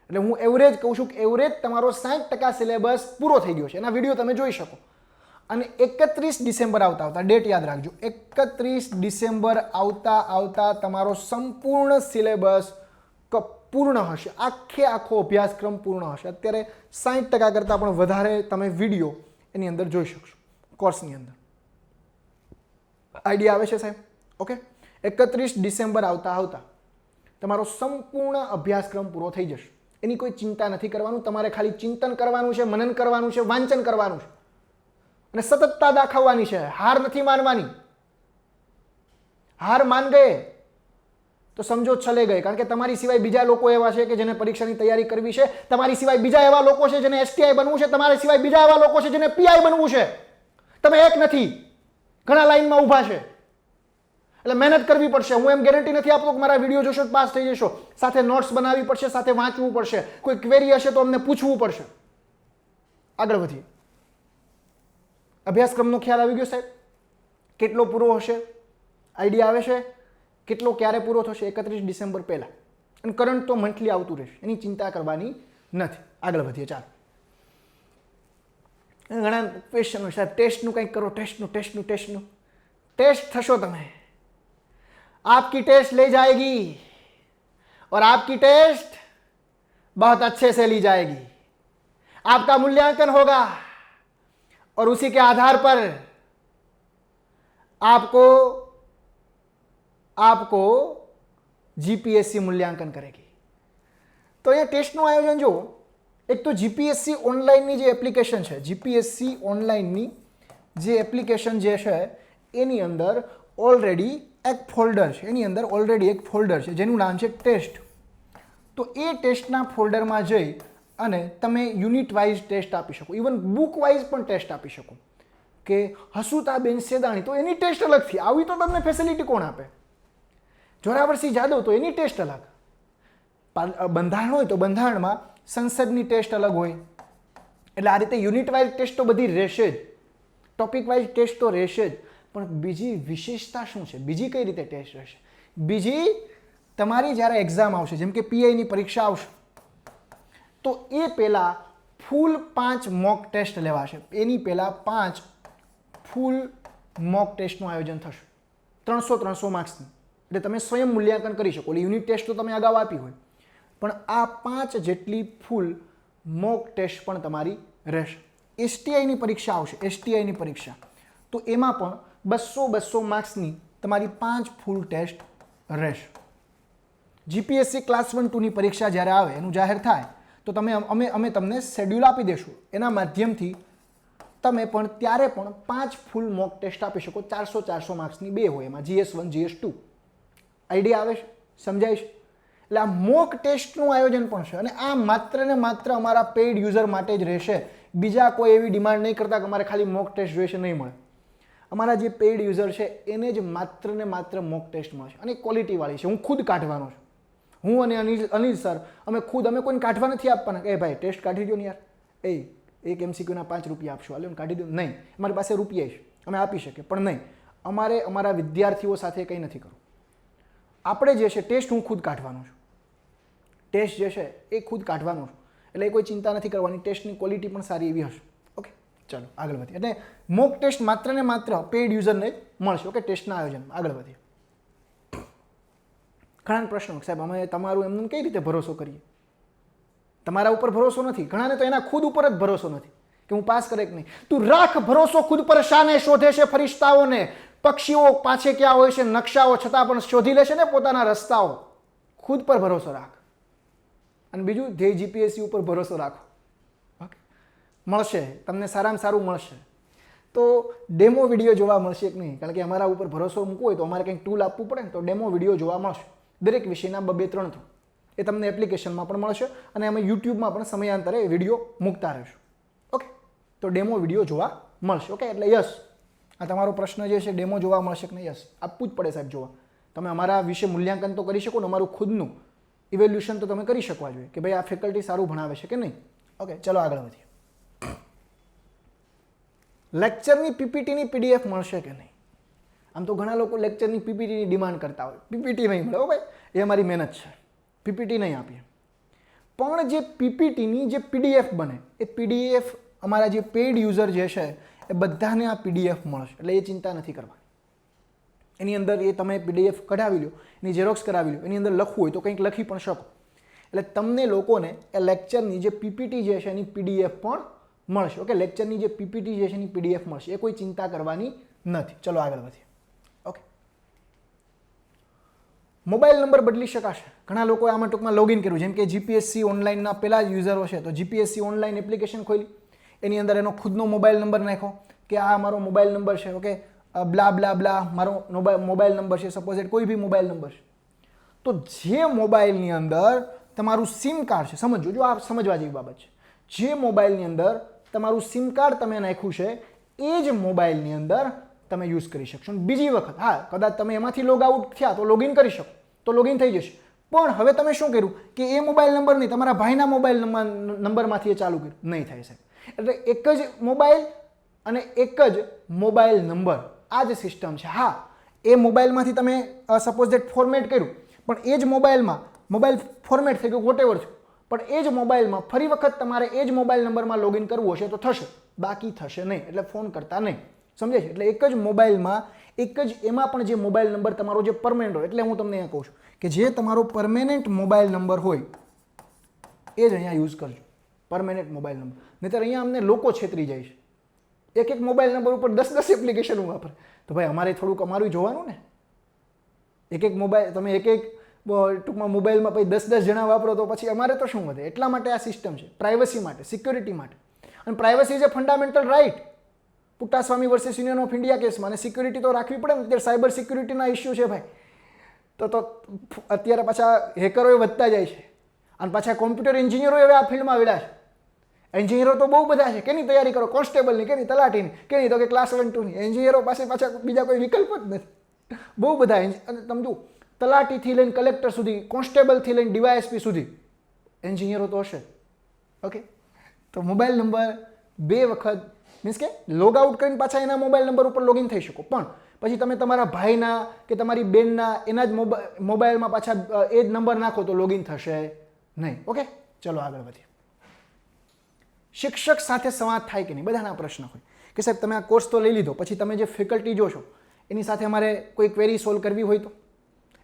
એટલે હું એવરેજ કહું છું કે એવરેજ તમારો 60% સિલેબસ પૂરો થઈ ગયો છે. એના વિડીયો તમે જોઈ શકો. અને 31 ડિસેમ્બર આવતા ડેટ યાદ રાખજો, 31 ડિસેમ્બર આવતા તમારો સંપૂર્ણ સિલેબસ પૂર્ણ હશે, આખો અભ્યાસક્રમ પૂર્ણ હશે. અત્યારે 60% કરતાં પણ વધારે તમે વિડીયો એની અંદર જોઈ શકશો કોર્સની અંદર. આઈડિયા આવે છે સાહેબ? ઓકે 31 ડિસેમ્બર આવતા તમારો સંપૂર્ણ અભ્યાસક્રમ પૂરો થઈ જશે. એની કોઈ ચિંતા નથી કરવાનું. તમારે ખાલી ચિંતન કરવાનું છે, મનન કરવાનું છે, વાંચન કરવાનું છે, અને સતતતા દાખવવાની છે. હાર નથી માનવાની. હાર માન ગયે તો સમજો ચલે ગયે, કારણ કે તમારી સિવાય બીજા લોકો એવા છે કે જેને પરીક્ષાની તૈયારી કરવી છે, તમારી સિવાય બીજા એવા લોકો છે જેને એસટીઆઈ બનવું છે, તમારી સિવાય બીજા એવા લોકો છે જેને પીઆઈ બનવું છે. તમે એક નથી, ઘણા લાઈનમાં ઊભા છે. એટલે મહેનત કરવી પડશે. હું એમ ગેરંટી નથી આપતો કે મારા વિડીયો જોશો તો પાસ થઈ જશો. સાથે નોટ્સ બનાવવી પડશે, સાથે વાંચવું પડશે, કોઈ ક્વેરી હશે તો અમને પૂછવું પડશે. આગળ વધીએ. અભ્યાસક્રમનો ખ્યાલ આવી ગયો સાહેબ? કેટલો પૂરો હશે? આઈડિયા આવે છે? કેટલો ક્યારે પૂરો થશે? 31 ડિસેમ્બર પહેલા. અને કરંટ તો મંથલી આવતું રહેશે, એની ચિંતા કરવાની નથી. આગળ વધીએ ચાલો. ઘણા ક્વેશ્ચનો સાહેબ ટેસ્ટનું કંઈક કરો, ટેસ્ટનું ટેસ્ટ થશો તમે. आपकी टेस्ट ले जाएगी और आपकी टेस्ट बहुत अच्छे से ली जाएगी. आपका मूल्यांकन होगा और उसी के आधार पर आपको आपको जीपीएससी मूल्यांकन करेगी। तो અહીંયા ટેસ્ટનું આયોજન જો, એક તો જીપીએસસી ઓનલાઈનની જે એપ્લિકેશન છે, જીપીએસસી ઓનલાઈનની જે એપ્લિકેશન જે છે એની અંદર ઓલરેડી એક ફોલ્ડર છે, એની અંદર ઓલરેડી એક ફોલ્ડર છે જેનું નામ છે ટેસ્ટ. તો એ ટેસ્ટના ફોલ્ડરમાં જઈ અને તમે યુનિટ વાઇઝ ટેસ્ટ આપી શકો, ઇવન બુક વાઇઝ પણ ટેસ્ટ આપી શકો. કે હસુતાબેન સેદાણી તો એની ટેસ્ટ અલગથી, આવી તો તમને ફેસિલિટી કોણ આપે? જોરાવરસિંહ જાદવ તો એની ટેસ્ટ અલગ. બંધારણ હોય તો બંધારણમાં સંસદની ટેસ્ટ અલગ હોય. એટલે આ રીતે યુનિટ વાઇઝ ટેસ્ટ તો બધી રહેશે જ, ટોપિક વાઇઝ ટેસ્ટ તો રહેશે જ, પણ બીજી વિશેષતા શું છે? બીજી કઈ રીતે ટેસ્ટ રહેશે? બીજી, તમારી જ્યારે એક્ઝામ આવશે, જેમ કે પીઆઈની પરીક્ષા આવશે, તો એ પહેલાં ફૂલ 5 મોક ટેસ્ટ લેવાશે. એની પહેલાં 5 ફૂલ મોક ટેસ્ટનું આયોજન થશે 300 માર્ક્સની. એટલે તમે સ્વયં મૂલ્યાંકન કરી શકો. એટલે યુનિટ ટેસ્ટ તો તમે અગાઉ આપી હોય, પણ આ 5 જેટલી ફૂલ મોક ટેસ્ટ પણ તમારી રહેશે. એસટીઆઈની પરીક્ષા આવશે, એસટીઆઈની પરીક્ષા, તો એમાં પણ 200 માર્ક્સની તમારી 5 ફૂલ ટેસ્ટ રહેશે. જીપીએસસી ક્લાસ 1 2ની પરીક્ષા જ્યારે આવે, એનું જાહેર થાય, તો અમે તમને શેડ્યુલ આપી દઈશું. એના માધ્યમથી તમે પણ ત્યારે પણ 5 ફૂલ મોક ટેસ્ટ આપી શકો. 400 માર્ક્સની 2 હોય, એમાં GS1 GS2. આઈડિયા આવે છે? સમજાય છે? એટલે આ મોક ટેસ્ટનું આયોજન પણ છે, અને આ માત્ર ને માત્ર અમારા પેઇડ યુઝર માટે જ રહેશે. બીજા કોઈ એવી ડિમાન્ડ નહીં કરતા કે અમારે ખાલી મોક ટેસ્ટ જોઈશે, નહીં મળે. અમારા જે પેઇડ યુઝર છે એને જ માત્ર ને માત્ર મોક ટેસ્ટ મળશે, અને ક્વોલિટીવાળી છે. હું ખુદ કાઢવાનો છું, હું અને અનિલ સર, અમે કોઈને કાઢવા નથી આપવાના કે ભાઈ ટેસ્ટ કાઢી દો ને યાર, એક MCQના 5 રૂપિયા આપશો, હાલો કાઢી દો. નહીં, અમારી પાસે રૂપિયા છે, અમે આપી શકીએ, પણ નહીં, અમારે અમારા વિદ્યાર્થીઓ સાથે કંઈ નથી કરવું. આપણે જે છે ટેસ્ટ હું ખુદ કાઢવાનો છું, ટેસ્ટ જે છે એ ખુદ કાઢવાનો છું. એટલે એ કોઈ ચિંતા નથી કરવાની, ટેસ્ટની ક્વોલિટી પણ સારી એવી હશે. ઓકે, ચાલો આગળ વધીએ. એટલે મોક ટેસ્ટ માત્ર ને માત્ર પેઇડ યુઝરને જ મળશે. ઓકે, ટેસ્ટના આયોજનમાં આગળ વધીએ. ઘણા પ્રશ્નો, સાહેબ અમે તમારું એમનું કઈ રીતે ભરોસો કરીએ? તમારા ઉપર ભરોસો નથી. ઘણાને તો એના ખુદ ઉપર જ ભરોસો નથી કે હું પાસ કરે કે નહીં. તું રાખ ભરોસો ખુદ પર. શાને શોધે છે ફરિશ્તાઓને? પક્ષીઓ પાછે ક્યાં હોય છે નકશાઓ, છતાં પણ શોધી લેશે ને પોતાના રસ્તાઓ. ખુદ પર ભરોસો રાખ. અને બીજું, ધ્યેય જીપીએસસી ઉપર ભરોસો રાખો. ઓકે, મળશે તમને, સારામાં સારું મળશે. તો ડેમો વિડીયો જોવા મળશે કે નહીં? કારણ કે અમારા ઉપર ભરોસો મૂકવો હોય તો અમારે કંઈક ટૂલ આપવું પડે ને, તો ડેમો વિડીયો જોવા મળશે દરેક વિષયના 2-3 થ્રુ. એ તમને એપ્લિકેશનમાં પણ મળશે, અને અમે યુટ્યુબમાં પણ સમયાંતરે વિડીયો મૂકતા રહીશું. ઓકે, તો ડેમો વિડીયો જોવા મળશે. ઓકે, એટલે યસ, આ તમારો પ્રશ્ન જે છે ડેમો જોવા મળશે કે નહીં? યસ, આપવું જ પડે સાહેબ જોવા. તમે અમારા વિશે મૂલ્યાંકન તો કરી શકો ને, અમારું ખુદનું ઇવેલ્યુશન તો તમે કરી શકવા જોઈએ કે ભાઈ આ ફેકલ્ટી સારું ભણાવે છે કે નહીં. ઓકે, ચલો આગળ વધીએ. લેક્ચરની પીપીટીની PDF મળશે કે નહીં? આમ તો ઘણા લોકો લેક્ચરની પીપીટીની ડિમાન્ડ કરતા હોય. પીપીટી નહીં મળે હો ભાઈ, એ અમારી મહેનત છે, પીપીટી નહીં આપીએ. પણ જે પીપીટીની જે PDF બને, એ PDF અમારા જે પેઇડ યુઝર જે છે એ બધાને આ PDF મળશે. એટલે એ ચિંતા નથી કરવાની. એની અંદર એ તમે PDF કઢાવી લો, એની ઝેરોક્સ કરાવી લો, એની અંદર લખવું હોય તો કંઈક લખી પણ શકો. એટલે તમને લોકોને એ લેક્ચરની જે પીપીટી જે છે એની PDF પણ મળશે. ઓકે, લેક્ચરની જે પીપીટી જે છે એની PDF મળશે. એ કોઈ ચિંતા કરવાની નથી. ચલો આગળ વધીએ. ઓકે, મોબાઈલ નંબર બદલી શકાશે. ઘણા લોકો આમાં ટૂંકમાં લોગિન કર્યું, જેમ કે જીપીએસસી ઓનલાઈનના પહેલા જ યુઝરો છે, તો જીપીએસસી ઓનલાઈન એપ્લિકેશન ખોલી, એની અંદર એનો ખુદનો મોબાઈલ નંબર નાખો કે આ મારો મોબાઈલ નંબર છે. ઓકે, બ્લા બ્લા બ્લા મારો મોબાઈલ નંબર છે, સપોઝ એટ કોઈ બી મોબાઈલ નંબર છે. તો જે મોબાઈલની અંદર તમારું સિમ કાર્ડ છે, સમજો, જો આ સમજવા જેવી બાબત છે, જે મોબાઈલની અંદર તમારું સિમ કાર્ડ તમે નાખ્યું છે એ જ મોબાઈલની અંદર તમે યુઝ કરી શકશો. બીજી વખત હા, કદાચ તમે એમાંથી લોગ આઉટ થયા તો લોગિન કરી શકો, તો લોગિન થઈ જશે. પણ હવે તમે શું કર્યું કે એ મોબાઈલ નંબર નહીં, તમારા ભાઈના મોબાઈલ નંબરમાંથી એ ચાલુ કર્યું, નહીં થાય સાહેબ. એટલે એક જ મોબાઈલ અને એક જ મોબાઈલ નંબર, આ જ સિસ્ટમ છે. હા, એ મોબાઈલમાંથી તમે સપોઝ દેટ ફોર્મેટ કર્યું, પણ એ જ મોબાઈલમાં મોબાઈલ ફોર્મેટ થઈ ગયું, વોટેવર થયું, પણ એ જ મોબાઈલમાં ફરી વખત તમારે એ જ મોબાઈલ નંબરમાં લોગિન કરવું હશે તો થશે, બાકી થશે નહીં. એટલે ફોન કરતા નહીં. સમજે છે? એટલે એક જ મોબાઈલમાં એક જ, એમાં પણ જે મોબાઈલ નંબર તમારો જે પરમેનન્ટ હોય, એટલે હું તમને અહીંયા કહું છું કે જે તમારો પરમેનન્ટ મોબાઈલ નંબર હોય એ જ અહીંયા યુઝ કરજો, પરમેનન્ટ મોબાઈલ નંબર. નહીંતર અહીંયા અમને લોકો છેતરી જાય છે. એક એક મોબાઈલ નંબર ઉપર 10 એપ્લિકેશન વાપરે. તો ભાઈ અમારે થોડુંક અમારું જોવાનું ને. એક એક મોબાઈલ તમે એક ટૂંકમાં મોબાઈલમાં પછી 10 જણા વાપરો તો પછી અમારે તો શું વધે. એટલા માટે આ સિસ્ટમ છે, પ્રાઇવસી માટે, સિક્યોરિટી માટે. અને privacy is a fundamental right. Puttaswamy versus union of India કેસમાં અને સિક્યોરિટી તો રાખવી પડે ને. અત્યારે સાયબર સિક્યોરિટીના ઇસ્યુ છે ભાઈ. તો અત્યારે પાછા હેકરો વધતા જાય છે અને પાછા કોમ્પ્યુટર એન્જિનિયરો હવે આ ફિલ્ડમાં આવ્યા છે. એન્જિનિયરો તો બહુ બધા છે. કેની તૈયારી કરો? કોન્સ્ટેબલની, કેની તલાટીની, કેની તો કે ક્લાસ 1 2ની. એન્જિનિયરો પાસે પાછા બીજા કોઈ વિકલ્પ જ નથી. બહુ બધા. અને તમે જુઓ, તલાટીથી લઈને કલેક્ટર સુધી, કોન્સ્ટેબલથી લઈને ડીવાયએસપી સુધી એન્જિનિયરો તો હશે. ઓકે, તો મોબાઈલ નંબર 2 વખત મીન્સ કે લોગ આઉટ કરીને પાછા એના મોબાઈલ નંબર ઉપર લોગિન થઈ શકો. પણ પછી તમે તમારા ભાઈના કે તમારી બેનના એના જ મોબાઈલમાં પાછા એ જ નંબર નાખો તો લોગિન થશે નહીં. ઓકે, ચલો આગળ વધીએ. શિક્ષક સાથે સંવાદ થાય કે નહીં, બધાના પ્રશ્ન હોય કે સાહેબ તમે આ કોર્સ તો લઈ લીધો, પછી તમે જે ફેકલ્ટી જોશો એની સાથે અમારે કોઈ ક્વેરી સોલ્વ કરવી હોય તો,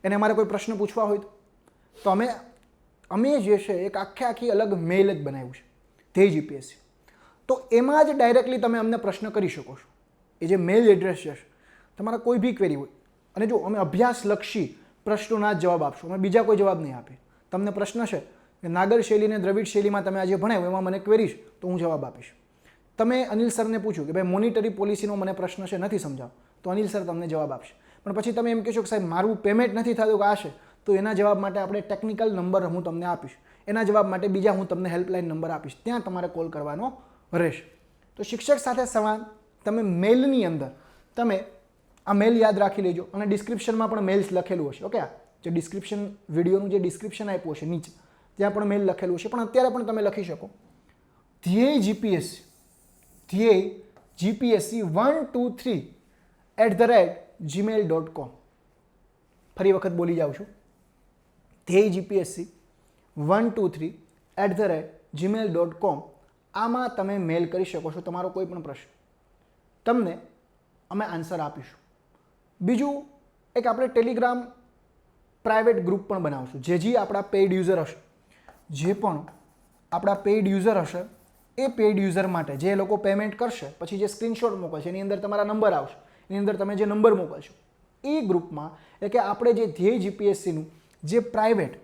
એને અમારે કોઈ પ્રશ્ન પૂછવા હોય તો અમે જે છે એક આખી અલગ મેલ જ બનાવ્યું છે, ધ્યેય જીપીએસસી. તો એમાં જ ડાયરેક્ટલી તમે અમને પ્રશ્ન કરી શકો છો. એ જે મેલ એડ્રેસ છે, તમારા કોઈ બી ક્વેરી હોય. અને જો અમે અભ્યાસલક્ષી પ્રશ્નોના જ જવાબ આપશું, અમે બીજા કોઈ જવાબ નહીં આપીએ. તમને પ્રશ્ન છે કે નાગર શૈલી અને દ્રવિડ શૈલીમાં તમે આજે ભણાવ્યું એમાં મને ક્વેરી છે તો હું જવાબ આપીશ. તમે અનિલ સરને પૂછ્યું કે ભાઈ મોનિટરી પોલિસીનો મને પ્રશ્ન છે, નથી સમજાવ, તો અનિલ સર તમને જવાબ આપશે. પણ પછી તમે એમ કહેશો કે સાહેબ મારું પેમેન્ટ નથી થતું કે આ છે, તો એના જવાબ માટે આપણે ટેકનિકલ નંબર હું તમને આપીશ. એના જવાબ માટે બીજા હું તમને હેલ્પલાઇન નંબર આપીશ, ત્યાં તમારે કોલ કરવાનો રહેશે. તો શિક્ષક સાથે સંવાદ તમે મેલની અંદર તમે આ મેલ યાદ રાખી લેજો. અને ડિસ્ક્રિપ્શનમાં પણ મેલ્સ લખેલું હશે. ઓકે, જે ડિસ્ક્રિપ્શન વિડીયોનું જે ડિસ્ક્રિપ્શન આપ્યું હશે નીચે, ત્યાં પણ મેલ લખેલું છે. પણ અત્યારે પણ તમે લખી શકો ધ્યેય જીપીએસસી 123@gmail.com. ફરી વખત બોલી જાઉં છું, ધ્યેય જીપીએસસી 123@gmail.com. આમાં તમે મેલ કરી શકો છો તમારો કોઈ પણ પ્રશ્ન, તમને અમે આન્સર આપીશું. બીજું એક આપણે ટેલિગ્રામ પ્રાઇવેટ ગ્રુપ પણ બનાવશું. જે આપણા પેઇડ યુઝર હશે, જે પણ આપણા પેઇડ યુઝર હશે, એ પેઇડ યુઝર માટે જે લોકો પેમેન્ટ કરશે પછી જે સ્ક્રીનશોટ મોકલશે એની અંદર તમારા નંબર આવશે, એની અંદર તમે જે નંબર મોકલશો એ ગ્રુપમાં, એટલે કે આપણે જે ધ્યેય જીપીએસસીનું જે પ્રાઇવેટ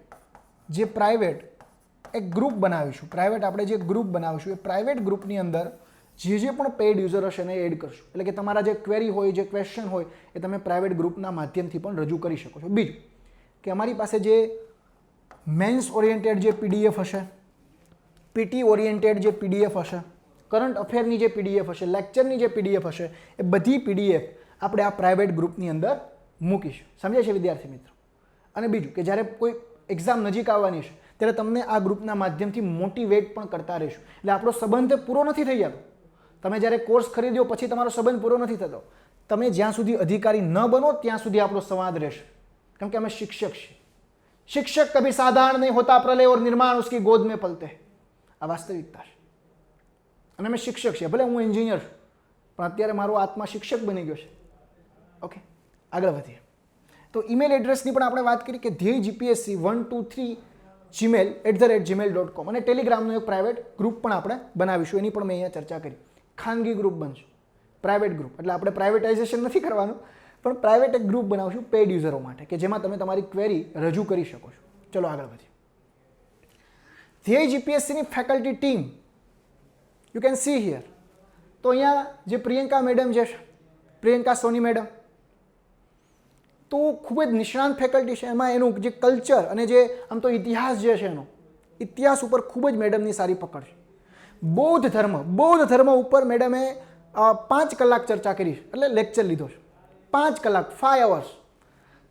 એક ગ્રુપ બનાવીશું, આપણે જે ગ્રુપ બનાવીશું એ પ્રાઇવેટ ગ્રુપની અંદર જે પણ પેઇડ યુઝર હશે એને એડ કરશું. એટલે કે તમારા જે ક્વેરી હોય, જે ક્વેશ્ચન હોય એ તમે પ્રાઇવેટ ગ્રુપના માધ્યમથી પણ રજૂ કરી શકો છો. બીજું કે અમારી પાસે જે મેન્સ ઓરિએન્ટેડ જે પીડીએફ હશે, પીટી ઓરિએન્ટેડ જે પીડીએફ હશે, કરંટ અફેરની જે પીડીએફ હશે, લેક્ચરની જે પીડીએફ હશે, એ બધી પીડીએફ આપણે આ પ્રાઇવેટ ગ્રુપની અંદર મૂકીશું. સમજાય છે વિદ્યાર્થી મિત્રો? અને બીજું કે જ્યારે કોઈ એક્ઝામ નજીક આવવાની છે ત્યારે તમને આ ગ્રુપના માધ્યમથી મોટિવેટ પણ કરતા રહીશું. એટલે આપણો સંબંધ પૂરો નથી થઈ જતો. તમે જ્યારે કોર્સ ખરીદ્યો પછી તમારો સંબંધ પૂરો નથી થતો. તમે જ્યાં સુધી અધિકારી ન બનો ત્યાં સુધી આપણો સંવાદ રહેશે. કેમ કે અમે શિક્ષક છીએ. શિક્ષક કભી સાધારણ નહીં હોતા, પ્રલય और निर्माण उसकी गोद में पलते हैं. આ વાસ્તવિકતા છે. અને અમે શિક્ષક છીએ. ભલે હું એન્જિનિયર છું પણ અત્યારે મારો આત્મા શિક્ષક બની ગયો છે. ઓકે, આગળ વધીએ. તો ઈમેલ એડ્રેસની પણ આપણે વાત કરી કે ધ્યેય જીપીએસસી 123@gmail.com. અને ટેલિગ્રામનો એક પ્રાઇવેટ ગ્રુપ પણ આપણે બનાવીશું, એની પણ મેં અહીંયા ચર્ચા કરી. ખાનગી ગ્રુપ બનશે, પ્રાઇવેટ ગ્રુપ. એટલે આપણે પ્રાઇવેટાઇઝેશન નથી કરવાનું, પણ પ્રાઇવેટ એક ગ્રુપ બનાવશું પેઇડ યુઝરો માટે કે જેમાં તમે તમારી ક્વેરી રજૂ કરી શકો છો. ચલો આગળ વધીએ. ધ્યેય જીપીએસસીની faculty team you can see here. તો અહીંયા જે પ્રિયંકા મેડમ જે છે, પ્રિયંકા સોની મેડમ, તો ખૂબ જ નિષ્ણાંત ફેકલ્ટી છે. એમાં એનું જે કલ્ચર અને જે આમ તો ઇતિહાસ જે છે એનો ઇતિહાસ ઉપર ખૂબ જ મેડમની સારી પકડ છે. બૌદ્ધ ધર્મ ઉપર મેડમે 5 કલાક ચર્ચા કરી છે, એટલે લેક્ચર લીધો છે 5 કલાક, 5 hours.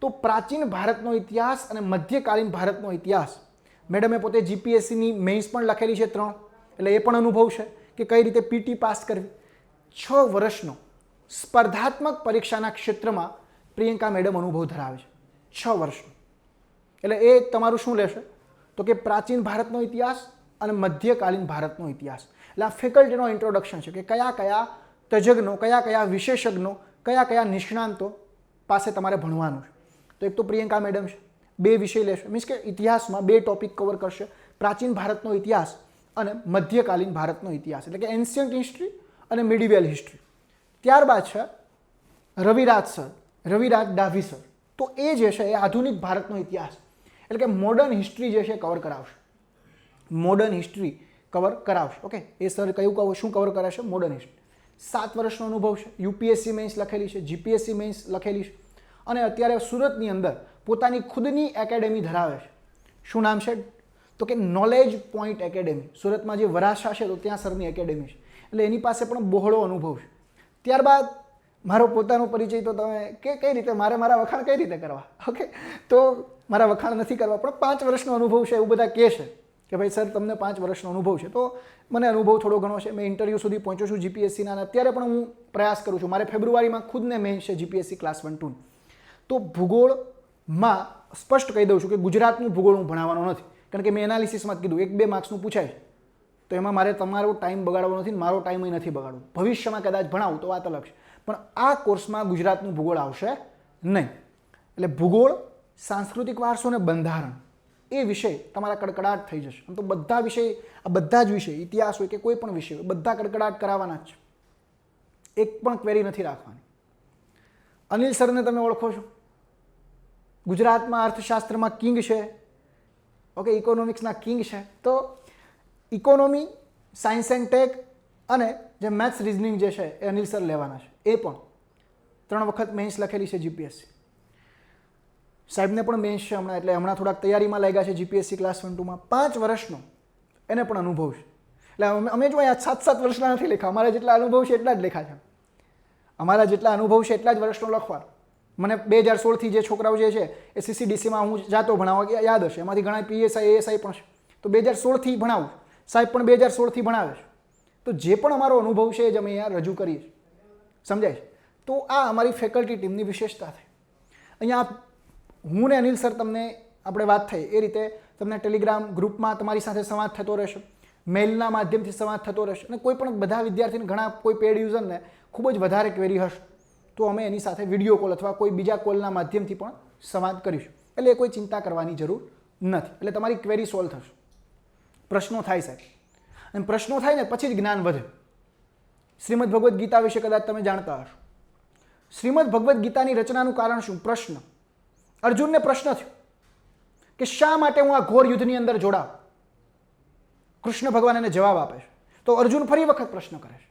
તો પ્રાચીન ભારતનો ઇતિહાસ અને મધ્યકાલીન ભારતનો ઇતિહાસ. મેડમે પોતે જીપીએસસીની મેઇન્સ પણ લખેલી છે 3, એટલે એ પણ અનુભવ છે કે કઈ રીતે પીટી પાસ કરવી. 6 વર્ષનો સ્પર્ધાત્મક પરીક્ષાના ક્ષેત્રમાં પ્રિયંકા મેડમ અનુભવ ધરાવે છે, 6 વર્ષનો. એટલે એ તમારું શું લેશે તો કે પ્રાચીન ભારતનો ઇતિહાસ અને મધ્યકાલીન ભારતનો ઇતિહાસ. એટલે આ ફેકલ્ટીનો ઇન્ટ્રોડક્શન છે કે કયા તજજ્ઞો, કયા વિશેષજ્ઞો, કયા નિષ્ણાંતો પાસે તમારે ભણવાનું છે. તો એક તો પ્રિયંકા મેડમ છે, 2 વિષય લેશે, મીન્સ કે ઇતિહાસમાં 2 ટોપિક કવર કરશે, પ્રાચીન ભારતનો ઇતિહાસ અને મધ્યકાલીન ભારતનો ઇતિહાસ, એટલે કે એન્શિયન્ટ હિસ્ટ્રી અને મિડિવલ હિસ્ટ્રી. ત્યારબાદ છે રવિરાજ સર, રવિરાજ ડાભી સર. તો એ જે છે એ આધુનિક ભારતનો ઇતિહાસ એટલે કે મોડર્ન હિસ્ટ્રી જે છે કવર કરાવશે. મોડર્ન હિસ્ટ્રી કવર કરાવશે. ઓકે, એ સર શું કવર કરાવશે? Modern history. 7 વર્ષનો અનુભવ છે, યુપીએસસી મેન્સ લખેલી છે, જીપીએસસી મેન્સ લખેલી છે અને અત્યારે સુરતની અંદર પોતાની ખુદની એકેડેમી ધરાવે છે. શું નામ છે? તો કે નોલેજ પોઈન્ટ એકેડેમી. સુરતમાં જે વરાછા છે તો ત્યાં સરની એકેડેમી છે, એટલે એની પાસે પણ બહોળો અનુભવ છે. ત્યારબાદ મારો પોતાનો પરિચય તો તમે કઈ રીતે મારા વખાણ કઈ રીતે કરવા? ઓકે, તો મારા વખાણ નથી કરવા, પણ 5 વર્ષનો અનુભવ છે એવું બધા કહે છે કે ભાઈ સર તમને 5 વર્ષનો અનુભવ છે. તો મને અનુભવ થોડો ઘણો છે. મેં ઇન્ટરવ્યૂ સુધી પહોંચ્યો છું જીપીએસસીના અને અત્યારે પણ હું પ્રયાસ કરું છું. મારે ફેબ્રુઆરીમાં ખુદને મેન્સ છે જીપીએસસી ક્લાસ 1-2. તો ભૂગોળમાં સ્પષ્ટ કહી દઉં છું કે ગુજરાતનું ભૂગોળ હું ભણાવવાનો નથી, કારણ કે મેં એનાલિસિસમાં જ કીધું 1-2 માર્ક્સનું પૂછાય છે તો એમાં મારે તમારો ટાઈમ બગાડવો નથી, મારો ટાઈમ નથી બગાડવો. ભવિષ્યમાં કદાચ ભણાવું તો વાત અલગ છે, પણ આ કોર્સમાં ગુજરાતનું ભૂગોળ આવશે નહીં. એટલે ભૂગોળ, સાંસ્કૃતિક વારસો અને બંધારણ એ વિષય તમારા કડકડાટ થઈ જશે. આમ તો બધા વિષય, આ બધા જ વિષય, ઇતિહાસ હોય કે કોઈ પણ વિષય હોય, બધા કડકડાટ કરાવવાના જ છે. એક પણ ક્વેરી નથી રાખવાની. અનિલ સરને તમે ઓળખો છો, ગુજરાતમાં અર્થશાસ્ત્રમાં કિંગ છે. ઓકે, ઇકોનોમિક્સના કિંગ છે. તો ઇકોનોમી, સાયન્સ એન્ડ ટેક અને જે મેથ્સ રિઝનિંગ જે છે એ અનિલ સર લેવાના છે. એ પણ 3 વખત મેન્સ લખેલી છે જીપીએસસી. સાહેબને પણ મેન્સ છે હમણાં, એટલે હમણાં થોડાક તૈયારીમાં લાગ્યા છે જીપીએસસી ક્લાસ 1-2માં. 5 વર્ષનો એને પણ અનુભવ છે. એટલે અમે જો અહીંયા 7-7 વર્ષના નથી લખ્યા, અમારા જેટલા અનુભવ છે એટલા જ લખ્યા છે. અમારા જેટલા અનુભવ છે એટલા જ વર્ષનો લખવા. મને 2016થી જે છોકરાઓ જે છે એ સીસીડીસીમાં હું જાતો ભણાવવા યાદ હશે, એમાંથી ઘણા પીએસઆઈ એએસઆઈ પણ છે. તો 2016થી ભણાવું, સાહેબ પણ 2016થી ભણાવે છે. તો જે પણ અમારો અનુભવ છે એ જ અમે અહીંયા રજૂ કરીએ છીએ. સમજાય છે? તો આ અમારી ફેકલ્ટી ટીમની વિશેષતા થઈ. અહીંયા હું ને અનિલ સર તમને આપણે વાત થઈ એ રીતે તમને ટેલિગ્રામ ગ્રુપમાં તમારી સાથે સંવાદ થતો રહેશે, મેલના માધ્યમથી સંવાદ થતો રહેશે અને કોઈ પણ બધા વિદ્યાર્થીને ઘણા કોઈ પેડ યુઝરને ખૂબ જ વધારે ક્વેરી હશે તો અમે એની સાથે વિડીયો કોલ અથવા કોઈ બીજા કોલના માધ્યમથી પણ સંવાદ કરીશું. એટલે એ કોઈ ચિંતા કરવાની જરૂર નથી. એટલે તમારી ક્વેરી સોલ્વ થશે. પ્રશ્નો થાય સાહેબ, અને પ્રશ્નો થાય ને પછી જ જ્ઞાન વધે. શ્રીમદ ભગવદ્ ગીતા વિશે કદાચ તમે જાણતા હશો. શ્રીમદ ભગવદ્ ગીતાની રચનાનું કારણ શું? પ્રશ્ન. અર્જુનને પ્રશ્ન થયો કે શા માટે હું આ ઘોર યુદ્ધની અંદર જોડાવ? કૃષ્ણ ભગવાન એને જવાબ આપે છે. તો અર્જુન ફરી વખત પ્રશ્ન કરે છે.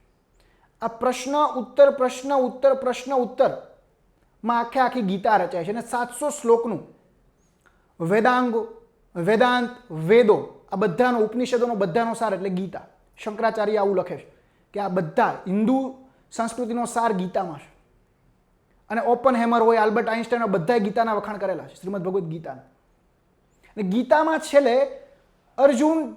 આ પ્રશ્ન ઉત્તર પ્રશ્ન ઉત્તર પ્રશ્ન ઉત્તરમાં આખી ગીતા રચાય છે અને 700 શ્લોકનું વેદાંગો, વેદાંત, વેદો આ બધાનો, ઉપનિષદોનો બધાનો સાર એટલે ગીતા. શંકરાચાર્ય આવું લખે છે કે આ બધા હિન્દુ સંસ્કૃતિનો સાર ગીતામાં છે. અને ઓપન હેમર હોય, આલ્બર્ટ આઇન્સ્ટાઈન, બધા ગીતાના વખાણ કરેલા છે, શ્રીમદ ભગવદ્ ગીતાના. અને ગીતામાં છેલ્લે અર્જુન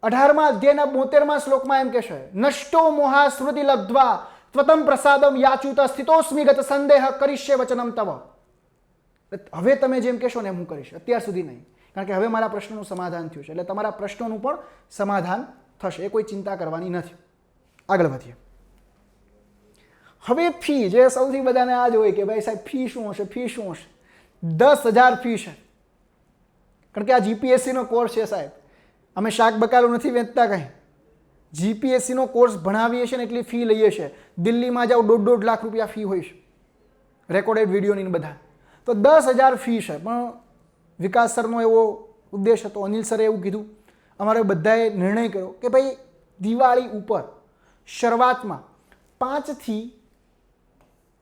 18મા અધ્યાયના 72મા શ્લોકમાં એમ કહેશે, નષ્ટો મોહા સ્મૃતિ લબ્ધ્વા ત્વતમ પ્રસાદમ યાચુત સ્થિતોસ્મિ ગત સંદેહ કરીશ્ય વચનમ તવ. હવે તમે જેમ કહેશો ને એમ હું કરીશ, અત્યાર સુધી નહીં, કારણ કે હવે મારા પ્રશ્નનું સમાધાન થયું છે. એટલે તમારા પ્રશ્નોનું પણ સમાધાન થશે, એ કોઈ ચિંતા કરવાની નથી. આગળ વધીએ. હવે ફી, જે સૌથી બધાને આ જ હોય કે ભાઈ સાહેબ ફી શું હશે, ફી શું હશે? 10,000 ફી છે, કારણ કે આ જીપીએસસીનો કોર્સ છે સાહેબ. અમે શાક બકાલું નથી વેચતા કંઈ. જીપીએસસીનો કોર્સ ભણાવીએ છીએ ને એટલી ફી લઈએ છીએ. દિલ્હીમાં જાઓ 1.5 લાખ રૂપિયા ફી હોય છે, રેકોર્ડેડ વિડીયોની બધા. તો 10,000 ફી છે. પણ વિકાસ સરનો એવો ઉદ્દેશ હતો, અનિલ સરે એવું કીધું, અમારે બધાએ નિર્ણય કર્યો કે ભાઈ દિવાળી ઉપર શરૂઆતમાં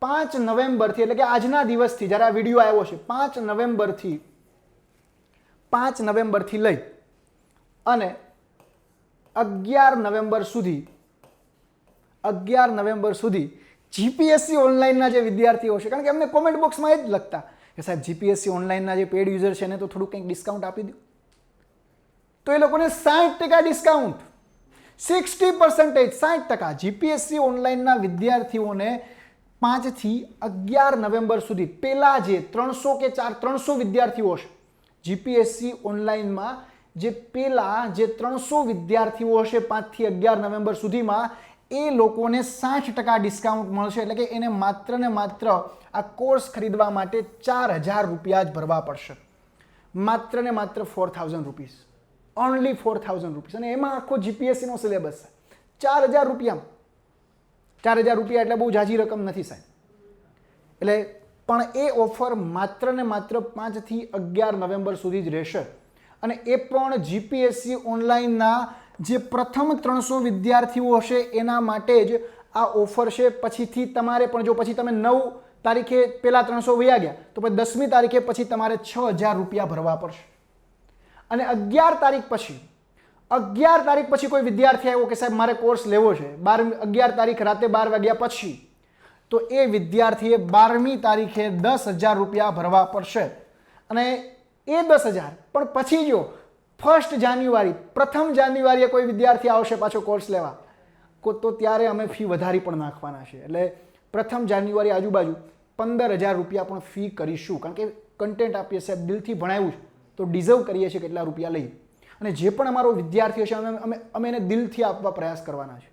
5 નવેમ્બરથી એટલે કે આજના દિવસથી, જ્યારે આ વિડીયો આવ્યો છે 5 નવેમ્બરથી લઈ અને 11 નવેમ્બર સુધી જીપીએસસી ઓનલાઈનના જે વિદ્યાર્થીઓ છે, કારણ કે એમને કોમેન્ટ બોક્સમાં એ જ લખતા કે સાહેબ જીપીએસસી ઓનલાઈનના જે પેડ યુઝર છે એને તો થોડું કંઈક ડિસ્કાઉન્ટ આપી દો. તો એ લોકોને 60% ડિસ્કાઉન્ટ, 60%, 60%. જીપીએસસી ઓનલાઈનના વિદ્યાર્થીઓને 5 થી 11 નવેમ્બર સુધી પહેલા જે 300 કે 300 વિદ્યાર્થીઓ છે જીપીએસસી ઓનલાઈનમાં, જે પહેલા જે 300 વિદ્યાર્થીઓ હશે 5 થી 11 નવેમ્બર સુધીમાં, એ લોકોને 60% ડિસ્કાઉન્ટ મળશે. એટલે કે એને માત્ર ને માત્ર આ કોર્સ ખરીદવા માટે 4,000 રૂપિયા જ ભરવા પડશે. માત્ર ને માત્ર 4,000 રૂપીસ, ઓનલી 4,000 રૂપીસ. અને એમાં આખો જીપીએસસીનો સિલેબસ છે 4,000 રૂપિયામાં. ₹4000 એટલે બહુ ઝાઝી રકમ નથી સાહેબ. એટલે પણ એ ઓફર માત્ર ને માત્ર 5 થી 11 નવેમ્બર સુધી જ રહેશે. અને એ પણ જીપીએસસી ઓનલાઈનના જે પ્રથમ 300 વિદ્યાર્થીઓ હશે એના માટે જ આ ઓફર છે. પછીથી તમારે પણ જો પછી તમે 9 તારીખે પહેલા 300 વયા ગયા તો પછી 10મી તારીખે પછી તમારે ₹6000 ભરવા પડશે. અને 11 તારીખ પછી કોઈ વિદ્યાર્થી આવ્યો કે સાહેબ મારે કોર્સ લેવો છે 11 તારીખ રાતે 12 વાગ્યા પછી, તો એ વિદ્યાર્થીએ 12મી તારીખે ₹10,000 ભરવા પડશે. અને એ 10,000 પણ પછી જો 1 જાન્યુઆરી પ્રથમ જાન્યુઆરીએ કોઈ વિદ્યાર્થી આવશે પાછો કોર્સ લેવા તો ત્યારે અમે ફી વધારી પણ નાખવાના છે. એટલે પ્રથમ જાન્યુઆરી આજુબાજુ ₹15,000 પણ ફી કરીશું. કારણ કે કન્ટેન્ટ આપીએ સાહેબ, દિલથી ભણાવ્યું છે તો ડિઝર્વ કરીએ છીએ કેટલા રૂપિયા લઈએ. અને જે પણ અમારો વિદ્યાર્થી હશે અમે એને દિલથી આપવા પ્રયાસ કરવાના છે.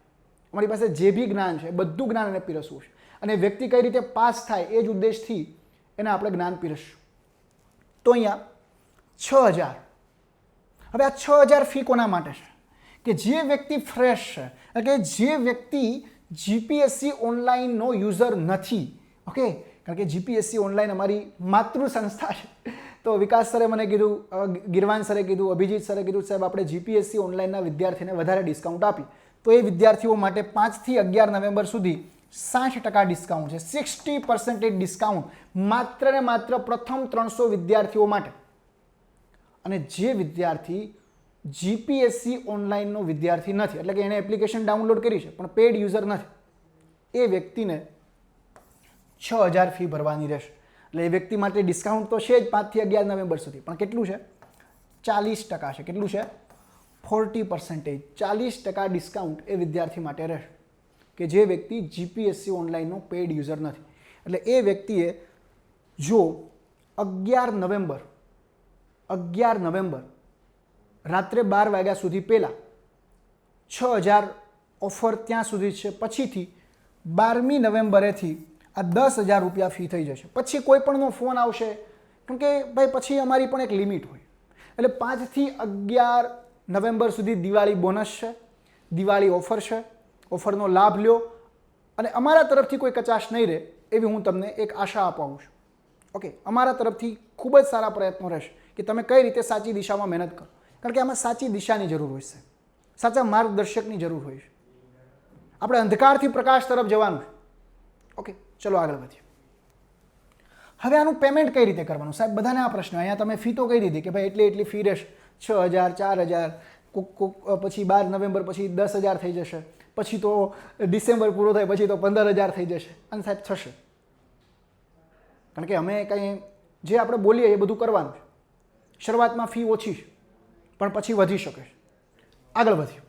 અમારી પાસે જે બી જ્ઞાન છે બધું જ્ઞાન એને પીરસવું છે. અને વ્યક્તિ કઈ રીતે પાસ થાય એ જ ઉદ્દેશથી એને આપણે જ્ઞાન પીરસશું. તો અહીંયા 6,000. હવે આ 6,000 ફી કોના માટે છે? કે જે વ્યક્તિ ફ્રેશ છે, એટલે કે જે વ્યક્તિ જીપીએસસી ઓનલાઈનનો યુઝર નથી. ઓકે, કારણ કે જીપીએસસી ઓનલાઈન અમારી માતૃ સંસ્થા છે. તો વિકાસ સરે મને કીધું, ગિરવાન સરે કીધું, અભિજીત સરે કીધું સાહેબ આપણે જીપીએસસી ઓનલાઈનના વિદ્યાર્થીને વધારે ડિસ્કાઉન્ટ આપી. તો એ વિદ્યાર્થીઓ માટે 5 થી 11 નવેમ્બર સુધી 60% ડિસ્કાઉન્ટ છે. 60% ડિસ્કાઉન્ટ માત્ર ને માત્ર પ્રથમ 300 વિદ્યાર્થીઓ માટે. અને જે વિદ્યાર્થી જીપીએસસી ઓનલાઈનનો વિદ્યાર્થી નથી, એટલે કે એણે એપ્લિકેશન ડાઉનલોડ કરી છે પણ પેડ યુઝર નથી, એ વ્યક્તિને 6,000 ફી ભરવાની રહેશે. એટલે એ વ્યક્તિ માટે ડિસ્કાઉન્ટ તો છે જ 5 થી 11 નવેમ્બર સુધી, પણ કેટલું છે? 40% છે. કેટલું છે? 40%. 40% ડિસ્કાઉન્ટ એ વિદ્યાર્થી માટે રહેશે કે જે વ્યક્તિ જીપીએસસી ઓનલાઈનનો પેડ યુઝર નથી. એટલે એ વ્યક્તિએ જો 11 નવેમ્બર રાત્રે 12 વાગ્યા સુધી પહેલાં 6,000 ઓફર ત્યાં સુધી છે. પછીથી 12મી નવેમ્બરેથી આ ₹10,000 ફી થઈ જશે. પછી કોઈ પણનો ફોન આવશે, કેમ કે ભાઈ પછી અમારી પણ એક લિમિટ હોય. એટલે 5 થી 11 નવેમ્બર સુધી દિવાળી બોનસ છે, દિવાળી ઓફર છે. ઓફરનો લાભ લ્યો અને અમારા તરફથી કોઈ કચાશ નહીં રહે એવી હું તમને એક આશા અપાવું છું. ઓકે, અમારા તરફથી ખૂબ જ સારા પ્રયત્નો રહેશે કે તમે કઈ રીતે સાચી દિશામાં મહેનત કરો. કારણ કે આમાં સાચી દિશાની જરૂર હોય છે, સાચા માર્ગદર્શકની જરૂર હોય છે. આપણે અંધકારથી પ્રકાશ તરફ જવાનું છે. ઓકે, ચલો આગળ વધીએ. હવે આનું પેમેન્ટ કઈ રીતે કરવાનું સાહેબ? બધાને આ પ્રશ્ન. અહીંયા તમે ફી તો કહી દીધી કે ભાઈ એટલી ફી રહેશે, 6,000, 4,000, પછી 12 નવેમ્બર પછી 10,000 થઈ જશે, પછી તો ડિસેમ્બર પૂરો થાય પછી તો 15,000 થઈ જશે. અને સાહેબ થશે, કારણ કે અમે કંઈ જે આપણે બોલીએ એ બધું કરવાનું છે. શરૂઆતમાં ફી ઓછી છે પણ પછી વધી શકે છે. આગળ વધીએ.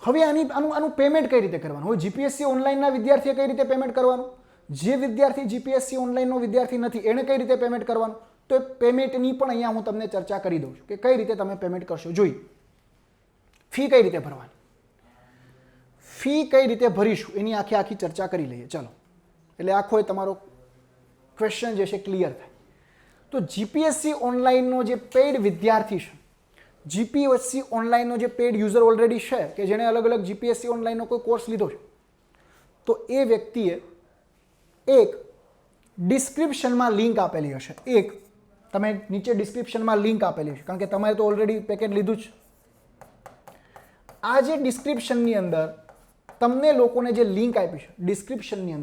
હવે આનું પેમેન્ટ કઈ રીતે કરવાનું? હવે જીપીએસસી ઓનલાઈનના વિદ્યાર્થીએ કઈ રીતે પેમેન્ટ કરવાનું? જે વિદ્યાર્થી જીપીએસસી ઓનલાઈનનો વિદ્યાર્થી નથી એણે કઈ રીતે પેમેન્ટ કરવાનું? તો એ પેમેન્ટની પણ અહીંયા હું તમને ચર્ચા કરી દઉં છું કે કઈ રીતે તમે પેમેન્ટ કરશો. જોઈએ ફી કઈ રીતે ભરવાની, ફી કઈ રીતે ભરીશું એની આખી ચર્ચા કરી લઈએ. ચલો, એટલે આખો એ તમારો ક્વેશ્ચન જે છે ક્લિયર થાય. તો જીપીએસસી ઓનલાઈનનો જે પેઇડ વિદ્યાર્થી છે, જીપીએસસી ઓનલાઈનનો જે પેઇડ યુઝર ઓલરેડી છે કે જેણે અલગ અલગ જીપીએસસી ઓનલાઈનનો કોઈ કોર્સ લીધો છે, તો એ વ્યક્તિએ એક ડિસ્ક્રિપ્શનમાં લિંક આપેલી હશે. એક તમે નીચે ડિસ્ક્રિપ્શનમાં લિંક આપેલી છે, કારણ કે તમારે તો ઓલરેડી પેકેટ લીધું જ. આ જે ડિસ્ક્રિપ્શનની અંદર તમને લોકોને જે લિંક આપી છે, ડિસ્ક્રિપ્શનની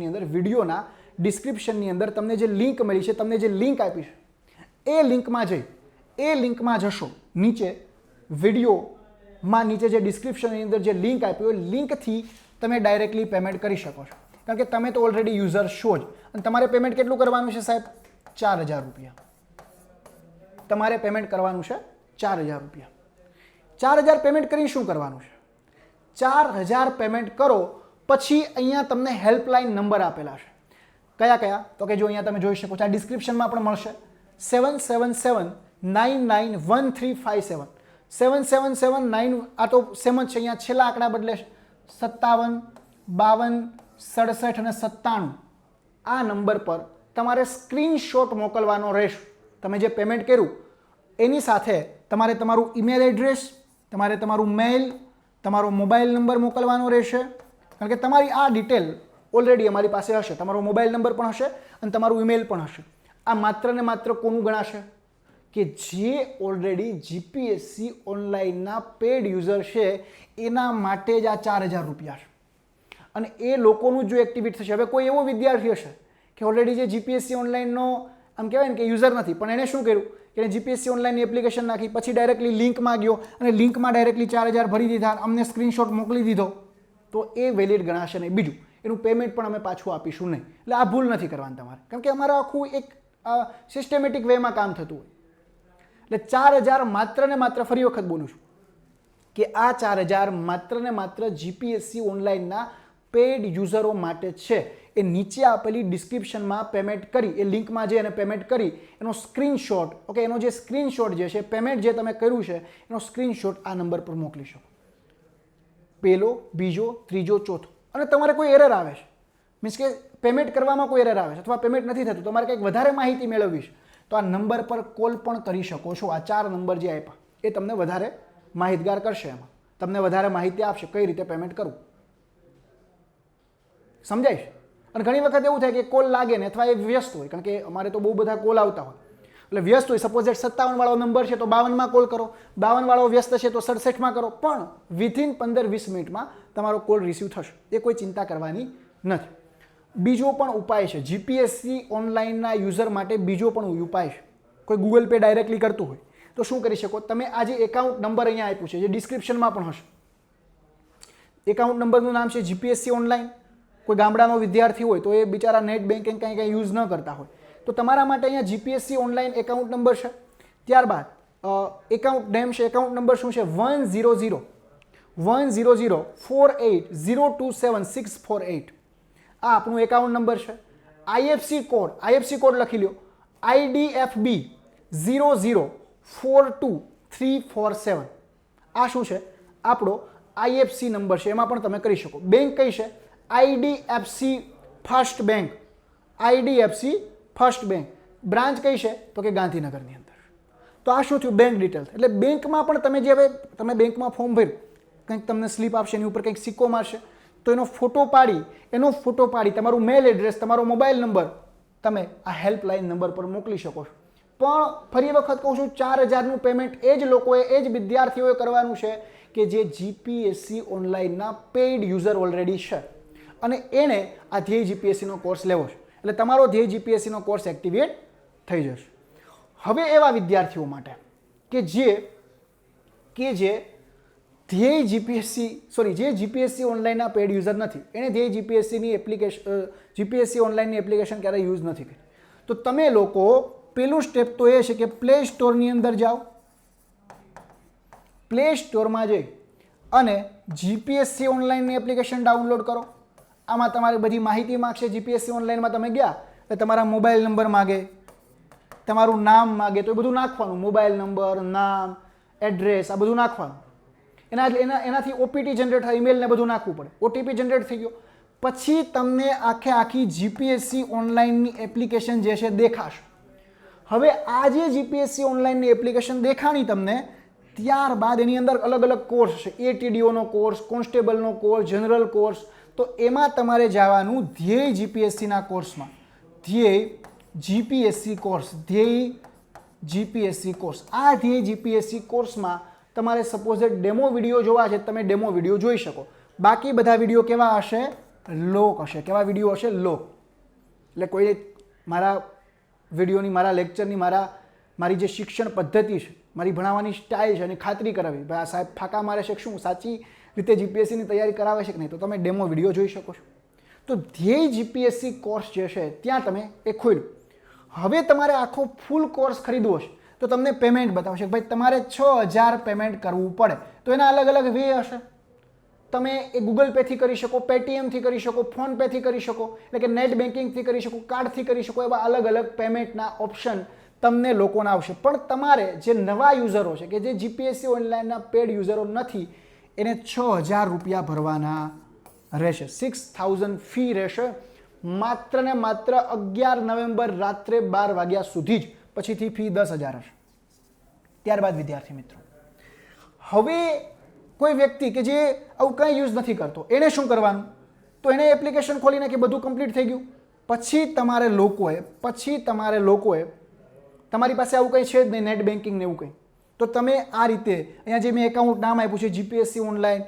અંદર વિડીયોના ડિસ્ક્રિપ્શનની અંદર તમને જે લિંક મળી છે, તમને જે લિંક આપી છે, એ લિંકમાં જશો. નીચે વિડીયોમાં નીચે જે ડિસ્ક્રિપ્શનની અંદર જે લિંક આપ્યું એ લિંકથી તમે ડાયરેક્ટલી પેમેન્ટ કરી શકો છો. કારણ કે તમે તો ઓલરેડી યુઝર છો જ. અને તમારે પેમેન્ટ કેટલું કરવાનું છે સાહેબ? ₹4,000. તમારે પેમેન્ટ કરવાનું છે ₹4,000. 4,000 પેમેન્ટ કરીને શું કરવાનું છે? 4,000 પેમેન્ટ કરો પછી અહીંયા તમને હેલ્પલાઇન નંબર આપેલા છે. કયા? તો કે જો અહીંયા તમે જોઈ શકો છો, આ ડિસ્ક્રિપ્શનમાં પણ મળશે. 777991357. 7779, આ તો સેમ જ છે. અહીંયા છેલ્લા આંકડા બદલે છે 57, 52, 67 અને 97. આ નંબર પર તમારે સ્ક્રીનશોટ મોકલવાનો રહેશે. તમે જે પેમેન્ટ કર્યું એની સાથે તમારે તમારું ઈમેલ એડ્રેસ, તમારે તમારું મેલ, તમારો મોબાઈલ નંબર મોકલવાનો રહેશે કારણ કે તમારી આ ડિટેલ ઓલરેડી અમારી પાસે હશે, તમારો મોબાઈલ નંબર પણ હશે અને તમારું ઈમેલ પણ હશે. આ માત્ર ને માત્ર કોનું ગણાશે? કે જે ઓલરેડી જીપીએસસી ઓનલાઈનના પેડ યુઝર છે એના માટે જ આ 4000 રૂપિયા છે. અને એ લોકોનું જો એક્ટિવેટ થશે. હવે કોઈ એવો વિદ્યાર્થી હશે કે ઓલરેડી જે જીપીએસસી ઓનલાઈનનો આમ કહેવાય ને કે યુઝર નથી, પણ એણે શું કર્યું કે એને જીપીએસસી ઓનલાઈનની એપ્લિકેશન નાખી, પછી ડાયરેક્ટલી લિંકમાં ગયો અને લિંકમાં ડાયરેક્ટલી 4000 ભરી દીધા, અમને સ્ક્રીનશોટ મોકલી દીધો, તો એ વેલિડ ગણાશે નહીં. બીજું, એનું પેમેન્ટ પણ અમે પાછું આપીશું નહીં. એટલે આ ભૂલ નથી કરવાની તમારે, કારણ કે અમારું આખું એક સિસ્ટમેટિક વેમાં કામ થતું હોય. એટલે 4000 માત્ર ને માત્ર, ફરી વખત બોલું છું કે આ 4000 માત્ર ને માત્ર જીપીએસસી ઓનલાઈનના પેડ યુઝરો માટે છે. એ નીચે આપેલી ડિસ્ક્રિપ્શનમાં પેમેન્ટ કરી, એ લિંકમાં જઈ અને પેમેન્ટ કરી એનો સ્ક્રીનશોટ, ઓકે, એનો જે સ્ક્રીનશોટ જે છે, પેમેન્ટ જે તમે કર્યું છે એનો સ્ક્રીનશોટ આ નંબર પર મોકલી શકો. પહેલો, બીજો, ત્રીજો, ચોથો. અને તમારે કોઈ એરર આવે છે, મીન્સ કે પેમેન્ટ કરવામાં કોઈ એરર આવે છે અથવા પેમેન્ટ નથી થતું, તમારે કંઈક વધારે માહિતી મેળવવી છે, તો આ નંબર પર કોલ પણ કરી શકો છો. આ 4 નંબર જે આપ્યા એ તમને વધારે માહિતગાર કરશે, એમાં તમને વધારે માહિતી આપશે કઈ રીતે પેમેન્ટ કરવું. સમજાય છે? અને ઘણી વખત એવું થાય કે કોલ લાગે ને અથવા એ વ્યસ્ત હોય, કારણ કે અમારે તો બહુ બધા કોલ આવતા હોય, એટલે વ્યસ્ત હોય. સપોઝ 57 વાળો નંબર છે તો 52માં કોલ કરો, 52 વાળો વ્યસ્ત છે તો 67માં કરો, પણ વિધિન 15-20 મિનિટમાં તમારો કોલ રિસીવ થશે. એ કોઈ ચિંતા કરવાની નથી. બીજો પણ ઉપાય છે જીપીએસસી ઓનલાઈનના યુઝર માટે. બીજો પણ ઉપાય છે. કોઈ ગૂગલ પે ડાયરેક્ટલી કરતું હોય તો શું કરી શકો તમે? આ જે એકાઉન્ટ નંબર અહીંયા આપ્યું છે, જે ડિસ્ક્રિપ્શનમાં પણ હશે, એકાઉન્ટ નંબરનું નામ છે જીપીએસસી ઓનલાઈન. કોઈ ગામડાનો વિદ્યાર્થી હોય તો એ બિચારા નેટ બેન્કિંગ કંઈ યુઝ ન કરતા હોય, તો તમારા માટે અહીંયા જીપીએસસી ઓનલાઈન એકાઉન્ટ નંબર છે. ત્યારબાદ એકાઉન્ટ નેમ છે. એકાઉન્ટ નંબર શું છે? 100,1048027,648. આ આપણું એકાઉન્ટ નંબર છે. આઈએફસી કોડ લખી લો, IDFB 0042347. આ શું છે? આપણો આઈએફસી નંબર છે. એમાં પણ તમે કરી શકો. બેંક કઈ છે? IDFC first bank. IDFC first bank. Branch કઈ છે? તો કે ગાંધીનગરની અંદર. તો આ શું થયું? Bank details. એટલે બેંકમાં પણ તમે જે હવે તમે બેંકમાં ફોર્મ ભર્યું, કંઈક તમને સ્લીપ આપશે, એની ઉપર કંઈક સિક્કો મારશે, તો એનો ફોટો પાડી તમારું મેલ એડ્રેસ, તમારો મોબાઈલ નંબર તમે આ હેલ્પલાઇન નંબર પર મોકલી શકો છો. પણ ફરી વખત કહું છું, 4000નું પેમેન્ટ એ જ લોકોએ, એ જ વિદ્યાર્થીઓએ કરવાનું છે કે જે જીપીએસસી ઓનલાઈનના પેઇડ યુઝર ઓલરેડી છે અને એણે આ ધ્યેય જીપીએસસીનો કોર્સ લેવો છે. એટલે તમારો ધ્યેય જીપીએસસીનો કોર્સ એક્ટિવેટ થઈ જશે. હવે એવા વિદ્યાર્થીઓ માટે કે જે ધ્યેય જે જીપીએસસી ઓનલાઈનના પેડ યુઝર નથી, એણે ધ્યેય જીપીએસસી ઓનલાઈનની એપ્લિકેશન ક્યારેય યુઝ નથી કરી, તો તમે લોકો પેલું સ્ટેપ તો એ છે કે પ્લે સ્ટોરની અંદર જાઓ. પ્લે સ્ટોરમાં જઈ અને જીપીએસસી ઓનલાઈનની એપ્લિકેશન ડાઉનલોડ કરો. આમાં તમારી બધી માહિતી માગશે. જીપીએસસી ઓનલાઈનમાં તમે ગયા એટલે તમારા મોબાઈલ નંબર માગે, તમારું નામ માગે, તો એ બધું નાખવાનું. મોબાઈલ નંબર, નામ, એડ્રેસ, આ બધું નાખવાનું. એનાથી ઓપીટી જનરેટ થાય, ઈમેલ ને બધું નાખવું પડે. ઓટીપી જનરેટ થઈ ગયો પછી તમને આખી જીપીએસસી ઓનલાઈનની એપ્લિકેશન જે છે દેખાશે. હવે આ જે જીપીએસસી ઓનલાઈનની એપ્લિકેશન દેખાણી તમને, ત્યારબાદ એની અંદર અલગ અલગ કોર્સ છે. એટીડીઓનો કોર્સ, કોન્સ્ટેબલનો કોર્સ, જનરલ કોર્સ. તો એમાં તમારે જવાનું ધ્યેય જીપીએસસીના કોર્સમાં. ધ્યેય જીપીએસસી કોર્સ. આ ધ્યેય જીપીએસસી કોર્સમાં તમારે સપોઝ ડેમો વિડીયો જોવા છે, તમે ડેમો વિડીયો જોઈ શકો. બાકી બધા વિડીયો કેવા હશે? લોક હશે. કેવા વિડીયો હશે? લોક. એટલે કોઈ મારા વિડીયોની, મારા લેક્ચરની, મારી જે શિક્ષણ પદ્ધતિ છે, મારી ભણાવવાની સ્ટાઇલ છે એની ખાતરી કરાવી, ભાઈ આ સાહેબ ફાંકા મારે છે, શું સાચી રીતે જીપીએસસીની તૈયારી કરાવે છે કે નહીં, તો તમે ડેમો વિડીયો જોઈ શકો છો. તો ધ્યેય જીપીએસસી કોર્સ જે છે ત્યાં તમે એ ખોલ્યું. હવે તમારે આખો ફૂલ કોર્સ ખરીદવો છે તો તમને પેમેન્ટ બતાવશે. ભાઈ તમારે 6000 પેમેન્ટ કરવું પડે. તો એના અલગ અલગ વે હશે. તમે એ ગૂગલ પેથી કરી શકો, પેટીએમથી કરી શકો, ફોન પેથી કરી શકો, એટલે કે નેટ બેન્કિંગથી કરી શકો, કાર્ડથી કરી શકો. એવા અલગ અલગ પેમેન્ટના ઓપ્શન તમને લોકોના આવશે. પણ તમારે જે નવા યુઝરો છે કે જે જીપીએસસી ઓનલાઈનના પેડ યુઝરો નથી, એને 6000 રૂપિયા ભરવાના રહેશે. 6000 ફી રહેશે. માત્ર ને માત્ર 11 નવેમ્બર રાત્રે 12 વાગ્યા સુધી જ. પછીથી ફી 10,000 હશે. ત્યારબાદ વિદ્યાર્થી મિત્રો, હવે કોઈ વ્યક્તિ કે જે આવું કંઈ યુઝ નથી કરતો, એણે શું કરવાનું? તો એને એપ્લિકેશન ખોલી નાખી, બધું કમ્પ્લીટ થઈ ગયું. પછી તમારે લોકોએ તમારી પાસે આવું કંઈ છે જ નહીં, નેટ બેન્કિંગ ને એવું કંઈ, તો તમે આ રીતે અહીંયા જે મેં એકાઉન્ટ નામ આપ્યું છે જીપીએસસી ઓનલાઈન,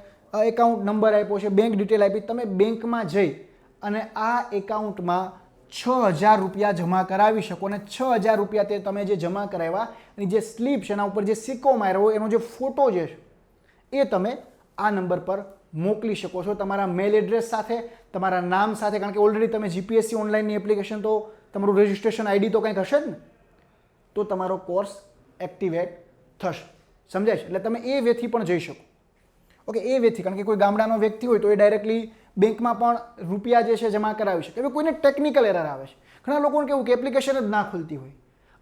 એકાઉન્ટ નંબર આપ્યો છે, બેંક ડિટેલ આપી, તમે બેંકમાં જઈ અને આ એકાઉન્ટમાં 6,000 રૂપિયા જમા કરાવી શકો. અને 6,000 રૂપિયા તે તમે જે જમા કરાવ્યા એની જે સ્લીપ છે એના ઉપર જે સિક્કો માર્યો હોય એનો જે ફોટો જે છે એ તમે આ નંબર પર મોકલી શકો છો, તમારા મેલ એડ્રેસ સાથે, તમારા નામ સાથે, કારણ કે ઓલરેડી તમે જીપીએસસી ઓનલાઈનની એપ્લિકેશન તો તમારું રજિસ્ટ્રેશન આઈડી તો કંઈક હશે જ ને, તો તમારો કોર્સ એક્ટિવેટ થશે. સમજાય છે? એટલે તમે એ વેથી પણ જઈ શકો. ઓકે, એ વેથી, કારણ કે કોઈ ગામડાનો વ્યક્તિ હોય તો એ ડાયરેક્ટલી બેંકમાં પણ રૂપિયા જે છે જમા કરાવી શકે. હવે કોઈને ટેકનિકલ એરર આવે છે, ઘણા લોકોને કેવું કે એપ્લિકેશન જ ના ખુલતી હોય,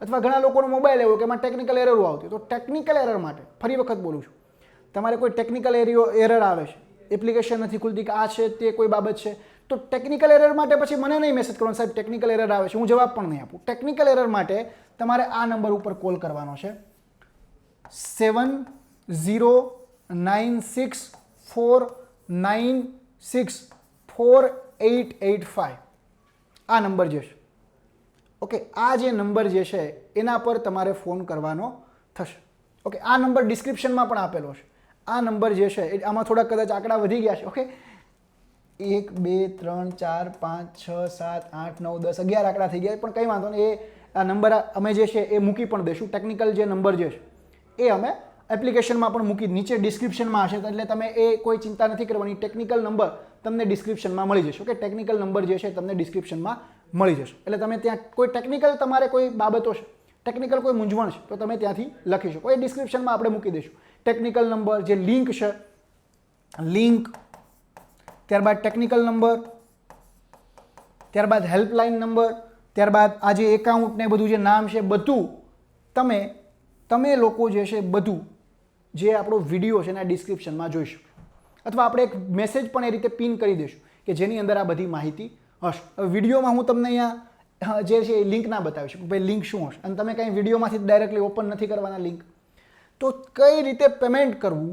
અથવા ઘણા લોકોનો મોબાઈલ એવો કે એમાં ટેકનિકલ એરરો આવતી હોય, તો ટેકનિકલ એરર માટે ફરી વખત બોલું છું, તમારે કોઈ ટેકનિકલ એરર આવે છે, એપ્લિકેશન નથી ખુલતી કે આ છે તે કોઈ બાબત છે, તો ટેકનિકલ એરર માટે પછી મને નહીં મેસેજ કરવાનો સાહેબ ટેકનિકલ એરર આવે છે, હું જવાબ પણ નહીં આપું. ટેકનિકલ એરર માટે તમારે આ નંબર ઉપર કોલ કરવાનો છે 7096496485. આ નંબર જે છે, ઓકે, આ જે નંબર જે છે એના પર તમારે ફોન કરવાનો થશે. ઓકે, આ નંબર ડિસ્ક્રિપ્શનમાં પણ આપેલો છે. આ નંબર જે છે આમાં થોડા કદાચ આંકડા વધી ગયા છે. ઓકે, 1 2 3 4 5 6 7 8 9 10 11 આંકડા થઈ ગયા, પણ કંઈ વાંધો નહીં, એ આ નંબર અમે જે છે એ મૂકી પણ દઈશું. ટેકનિકલ જે નંબર જે છે એ અમે એપ્લિકેશનમાં પણ મૂકી, નીચે ડિસ્ક્રિપ્શનમાં હશે, એટલે તમે એ કોઈ ચિંતા નથી કરવાની. ટેકનિકલ નંબર તમને ડિસ્ક્રિપ્શનમાં મળી જશે. ઓકે, ટેકનિકલ નંબર જે છે તમને ડિસ્ક્રિપ્શનમાં મળી જશે, એટલે તમે ત્યાં કોઈ ટેકનિકલ તમારે કોઈ બાબતો છે, ટેકનિકલ કોઈ મૂંઝવણ છે, તો તમે ત્યાંથી લખી શકો. એ ડિસ્ક્રિપ્શનમાં આપણે મૂકી દઈશું. ટેકનિકલ નંબર, જે લિંક છે, લિંક, ત્યારબાદ ટેકનિકલ નંબર, ત્યારબાદ હેલ્પલાઇન નંબર, ત્યારબાદ આ જે એકાઉન્ટ ને બધું જે નામ છે બધું તમે લોકો જે છે બધું જે આપણો વિડીયો છે એના ડિસ્ક્રિપ્શનમાં જોઈ શકો, અથવા આપણે એક મેસેજ પણ એ રીતે પિન કરી દઈશું કે જેની અંદર આ બધી માહિતી હશે. હવે વિડીયોમાં હું તમને અહીંયા જે છે એ લિંક ના બતાવી શકું, ભાઈ લિંક શું હશે, અને તમે કંઈ વિડીયોમાંથી ડાયરેક્ટલી ઓપન નથી કરવાના લિંક, તો કઈ રીતે પેમેન્ટ કરવું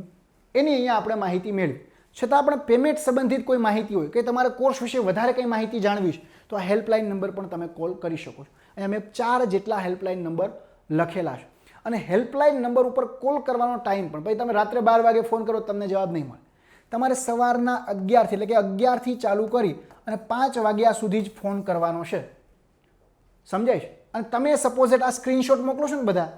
એની અહીંયા આપણે માહિતી મેળવી. છતાં આપણે પેમેન્ટ સંબંધિત કોઈ માહિતી હોય કે તમારે કોર્સ વિશે વધારે કંઈ માહિતી જાણવી છે, તો આ હેલ્પલાઇન નંબર પણ તમે કોલ કરી શકો છો. અહીંયા મેં 4 જેટલા હેલ્પલાઇન નંબર લખેલા છે, અને હેલ્પલાઇન નંબર ઉપર કોલ કરવાનો ટાઈમ પણ, ભાઈ તમે રાત્રે 12 વાગે ફોન કરો તમને જવાબ નહીં મળે. તમારે સવારના 11થી, એટલે કે 11થી ચાલુ કરી અને 5 વાગ્યા સુધી જ ફોન કરવાનો છે. સમજાય છે? અને તમે સપોઝ આ સ્ક્રીનશોટ મોકલો છો ને બધા,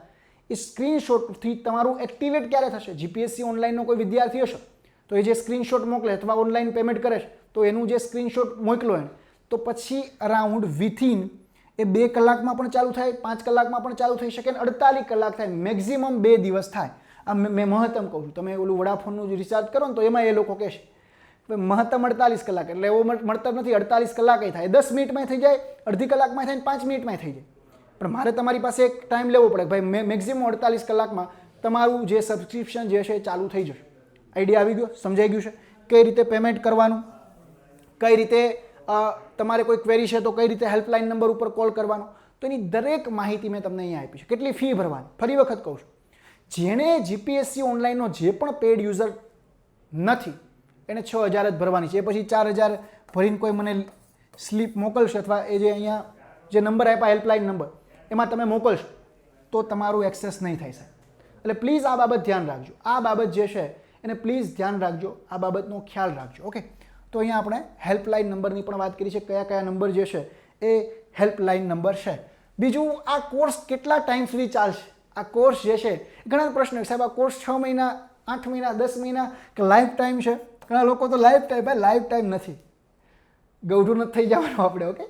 એ સ્ક્રીનશોટથી તમારું એક્ટિવેટ ક્યારે થશે? જીપીએસસી ઓનલાઈનનો કોઈ વિદ્યાર્થી હશે તો એ જે સ્ક્રીનશોટ મોકલે અથવા ઓનલાઈન પેમેન્ટ કરે છે, તો એનું જે સ્ક્રીનશોટ મોકલો એને, તો પછી અરાઉન્ડ વિથિન એ 2 કલાકમાં પણ ચાલુ થાય, 5 કલાકમાં પણ ચાલુ થઈ શકે, 48 કલાક થાય, મેક્ઝિમમ 2 દિવસ થાય. આ મેં મહત્તમ કહું છું. તમે ઓલું વડાફોનનું જે રિચાર્જ કરો ને તો એમાં એ લોકો કહેશે મહત્તમ 48 કલાક, એટલે એવો મળતર નથી 48 કલાકે થાય, 10 મિનિટમાં થઈ જાય, અડધી કલાકમાં થાય, 5 મિનિટમાં થઈ જાય. પણ મારે તમારી પાસે એક ટાઈમ લેવો પડે, ભાઈ મેક્ઝિમમ 48 કલાકમાં તમારું જે સબસ્ક્રિપ્શન જે છે એ ચાલુ થઈ જશે. આઈડિયા આવી ગયો? સમજાઈ ગયું છે કઈ રીતે પેમેન્ટ કરવાનું, કઈ રીતે તમારે કોઈ ક્વેરી છે તો કઈ રીતે હેલ્પલાઇન નંબર ઉપર કોલ કરવાનો, તો એની દરેક માહિતી મેં તમને અહીંયા આપી છે. કેટલી ફી ભરવાની, ફરી વખત કહું છું, જેણે જીપીએસસી ઓનલાઈનનો જે પણ પેડ યુઝર નથી એને 6,000 જ ભરવાની છે. એ પછી 4,000 ભરીને કોઈ મને સ્લીપ મોકલશે, અથવા એ જે અહીંયા જે નંબર આપ્યા હેલ્પલાઇન નંબર એમાં તમે મોકલશો તો તમારું એક્સેસ નહીં થાય સાહેબ. એટલે પ્લીઝ આ બાબત ધ્યાન રાખજો. આ બાબત જે છે એને પ્લીઝ ધ્યાન રાખજો, આ બાબતનો ખ્યાલ રાખજો. ઓકે, તો અહીંયા આપણે હેલ્પલાઇન નંબરની પણ વાત કરી છે, કયા કયા નંબર જે છે એ હેલ્પલાઇન નંબર છે. બીજું, આ કોર્સ કેટલા ટાઈમ સુધી ચાલશે? આ કોર્સ જે છે, ઘણા પ્રશ્નો, સાહેબ આ કોર્સ 6 મહિના, 8 મહિના, 10 મહિના કે લાઈફ ટાઈમ છે? ઘણા લોકો તો લાઈફ ટાઈમ, ભાઈ લાઈફ ટાઈમ નથી, ગૌઢું નથી થઈ જવાનું આપણે. ઓકે,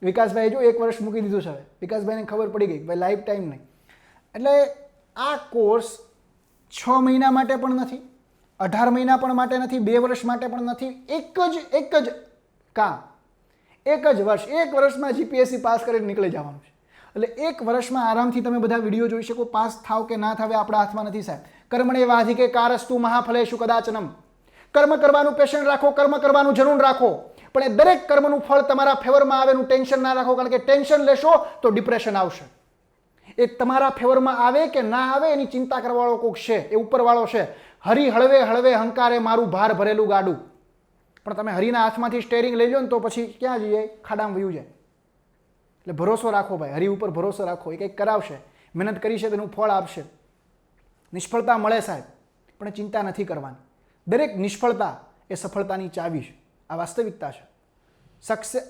વિકાસભાઈ જો 1 વર્ષ મૂકી દીધું છે, હવે વિકાસભાઈને ખબર પડી ગઈ ભાઈ લાઈફ ટાઈમ નહીં. એટલે આ કોર્સ 6 મહિના માટે પણ નથી, 18 મહિના પણ માટે નથી, 2 વર્ષ માટે પણ નથી, એક જ કામ, એક જ વર્ષ, 1 વર્ષમાં જીપીએસસી પાસ કરીને નીકળી જવાનું છે. એટલે 1 વર્ષમાં આરામથી તમે બધા વિડીયો જોઈ શકો. પાસ થાવ કે ના થાવ આપણા હાથમાં નથી સાહેબ. કર્મણે વાધિકે કારસ્તુ મહાફલેષુ કદાચનમ. કર્મ કરવાનું પેશન રાખો, કર્મ કરવાનું જનૂન રાખો, પણ એ દરેક કર્મનું ફળ તમારા ફેવરમાં આવે એનું ટેન્શન ના રાખો, કારણ કે ટેન્શન લેશો તો ડિપ્રેશન આવશે. એ તમારા ફેવરમાં આવે કે ના આવે એની ચિંતા કરવાવાળો કોક છે, એ ઉપરવાળો છે. હરી હળવે હળવે હંકારે મારું ભાર ભરેલું ગાડું. પણ તમે હરીના હાથમાંથી સ્ટેરિંગ લઈ લો ને તો પછી ક્યાં જઈએ? ખાડામાં વયું જાય. એટલે ભરોસો રાખો ભાઈ, હરી ઉપર ભરોસો રાખો. એ કંઈક કરાવશે, મહેનત કરી છે તેનું ફળ આપશે. નિષ્ફળતા મળે સાહેબ, પણ ચિંતા નથી કરવાની. દરેક નિષ્ફળતા એ સફળતાની ચાવી છે. આ વાસ્તવિકતા છે.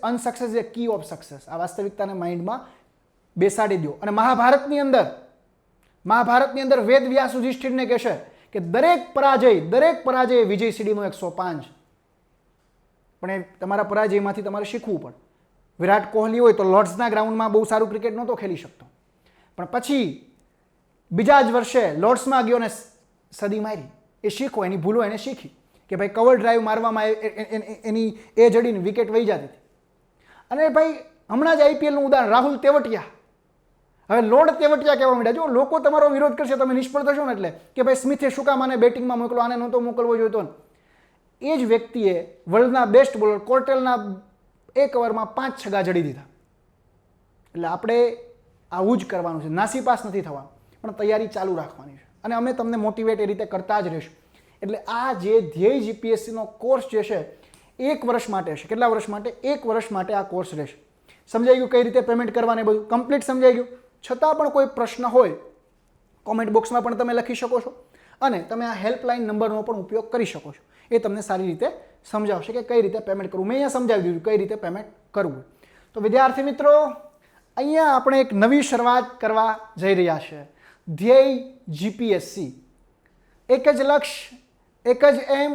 Unsuccess a key of success. આ વાસ્તવિકતાને માઇન્ડમાં બેસાડી દો. અને મહાભારતની અંદર વેદ વ્યાસ યુધિષ્ઠિરને કહેશે કે દરેક પરાજય વિજય સીડીનો એક સોપાન છે. પણ એ તમારા પરાજયમાંથી તમારે શીખવું પડે. વિરાટ કોહલી હોય તો લોર્ડ્સના ગ્રાઉન્ડમાં બહુ સારું ક્રિકેટ નહોતો ખેલી શકતો, પણ પછી બીજા જ વર્ષે લોર્ડ્સમાં ગયો ને સદી મારી. એ શીખો, એની ભૂલો એને શીખી કે ભાઈ કવર ડ્રાઈવ મારવામાં એની એ જડીને વિકેટ વહી જતી હતી. અને ભાઈ હમણાં જ આઈપીએલનું ઉદાહરણ રાહુલ તેવટિયા. હવે લોર્ડ તેવટિયા કહેવા માંડ્યા. જો લોકો તમારો વિરોધ કરશે, તમે નિષ્ફળ થશો ને એટલે કે ભાઈ સ્મિથે શું કામ આને બેટિંગમાં મોકલો, આને નહોતો મોકલવો જોઈતો ને. એ જ વ્યક્તિએ વર્લ્ડના બેસ્ટ બોલર કોર્ટેલના એક ઓવરમાં 5 છગ્ગા જડી દીધા. એટલે આપણે આવું જ કરવાનું છે. નાસીપાસ નથી થવાનું, પણ તૈયારી ચાલુ રાખવાની છે. અને અમે તમને મોટિવેટ એ રીતે કરતા જ રહીશું. એટલે આ જે ધ્યેય જીપીએસસીનો કોર્સ જે છે 1 વર્ષ માટે હશે. કેટલા વર્ષ માટે? 1 વર્ષ માટે આ કોર્સ રહેશે. સમજાઈ ગયું કઈ રીતે પેમેન્ટ કરવાની? બધું કમ્પ્લીટ સમજાઈ ગયું. છતાં પણ કોઈ પ્રશ્ન હોય કોમેન્ટ બોક્સમાં પણ તમે લખી શકો છો, અને તમે આ હેલ્પલાઇન નંબરનો પણ ઉપયોગ કરી શકો છો. એ તમને સારી રીતે સમજાવશે કે કઈ રીતે પેમેન્ટ કરવું. મેં અહીંયા સમજાવી દીધું કઈ રીતે પેમેન્ટ કરવું. તો વિદ્યાર્થી મિત્રો, અહીંયા આપણે એક નવી શરૂઆત કરવા જઈ રહ્યા છે. ધ્યેય જીપીએસસી. એક જ લક્ષ્ય, એક જ એમ,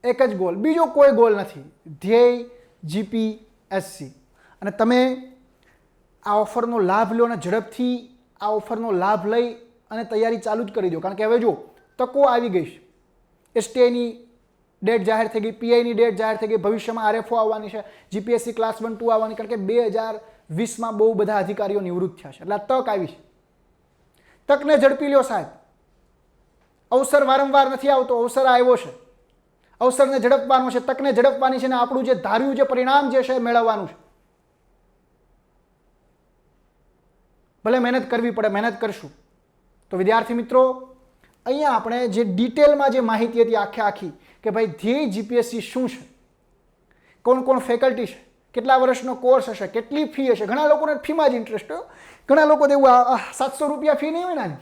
એક જ ગોલ. બીજો કોઈ ગોલ નથી. ધ્યેય જીપીએસસી. અને તમે આ ઓફરનો લાભ લો અને ઝડપથી આ ઓફરનો લાભ લઈ અને તૈયારી ચાલુ જ કરી દો. કારણ કે હવે જો તકો આવી ગઈ છે. એસટીઆઈની ડેટ જાહેર થઈ ગઈ, પીઆઈની ડેટ જાહેર થઈ ગઈ, ભવિષ્યમાં આરએફઓ આવવાની છે, જીપીએસસી ક્લાસ 1, 2 આવવાની. કારણ કે 2020માં બહુ બધા અધિકારીઓ નિવૃત્ત થયા છે. એટલે આ તક આવી છે. તકને ઝડપી લ્યો સાહેબ. અવસર વારંવાર નથી આવતો, અવસર આવ્યો છે. અવસરને ઝડપવાનો છે, તકને ઝડપવાની છે, અને આપણું જે ધાર્યું જે પરિણામ જે છે એ મેળવવાનું છે. ભલે મહેનત કરવી પડે, મહેનત કરશું. તો વિદ્યાર્થી મિત્રો, અહીંયા આપણે જે ડિટેલમાં જે માહિતી હતી આખી કે ભાઈ ધ્યેય જીપીએસસી શું છે, કોણ કોણ ફેકલ્ટી છે, કેટલા વર્ષનો કોર્સ હશે, કેટલી ફી હશે. ઘણા લોકોને ફીમાં જ ઇન્ટરેસ્ટ હોય. ઘણા લોકો એવું 700 રૂપિયા ફી નહીં હોય ને.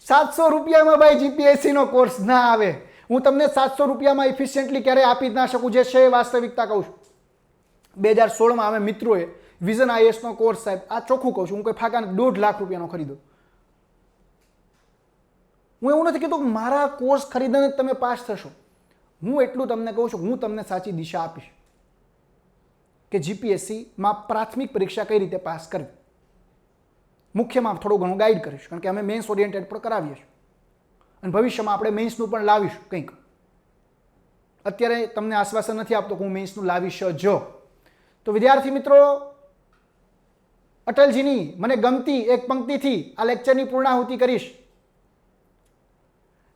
700 રૂપિયામાં ભાઈ જીપીએસસીનો કોર્સ ના આવે. હું તમને 700 રૂપિયામાં ઇફિશિયન્ટલી ક્યારેય આપી જ ના શકું. જે છે એ વાસ્તવિકતા કહું છું. 2016માં અમે મિત્રોએ વિઝન આઈએસનો કોર્સ, સાહેબ આ ચોખ્ખું કહું છું, હું કોઈ ફાકા 1.5 લાખ રૂપિયાનો ખરીદો. હું એવું નથી કહેતો કે મારા કોર્સ ખરીદીને તમે પાસ થશો. હું એટલું તમને કહું છું, હું તમને સાચી દિશા આપીશ કે જીપીએસસીમાં પ્રાથમિક પરીક્ષા કઈ રીતે પાસ કરવી. મુખ્યમાં થોડું ઘણું ગાઈડ કરીશ, કારણ કે અમે મેન્સ ઓરિએન્ટેડ પણ કરાવીએ છીએ, અને ભવિષ્યમાં આપણે મેન્સનું પણ લાવીશું કંઈક. અત્યારે તમને આશ્વાસન નથી આપતો કે હું મેન્સનું લાવીશ જ. તો વિદ્યાર્થી મિત્રો, અટલજીની મને ગમતી એક પંક્તિથી આ લેક્ચરની પૂર્ણાહુતિ કરીશ.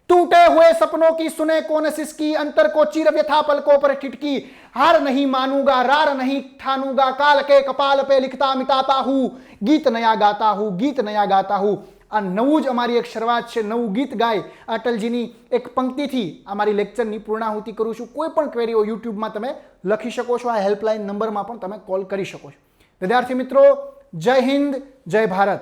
टूटे हुए सपनों की सुने कौन सिसकी, अंतर को चीर व्यथा पलकों पर ठिठकी, हार नहीं मानूंगा रार नहीं ठानूंगा, काल के कपाल पे लिखता मिटाता हूँ, गीत नया गाता हूँ, गीत नया गाता हूँ. આ નવું જ અમારી એક શરૂઆત છે. નવું ગીત ગાય અટલજીની એક પંક્તિથી અમારી લેક્ચરની પૂર્ણાહુતિ કરું છું. કોઈ પણ ક્વેરીઓ યુટ્યુબમાં તમે લખી શકો છો. આ હેલ્પલાઇન નંબરમાં પણ તમે કોલ કરી શકો છો. વિદ્યાર્થી મિત્રો, જય હિન્દ, જય ભારત.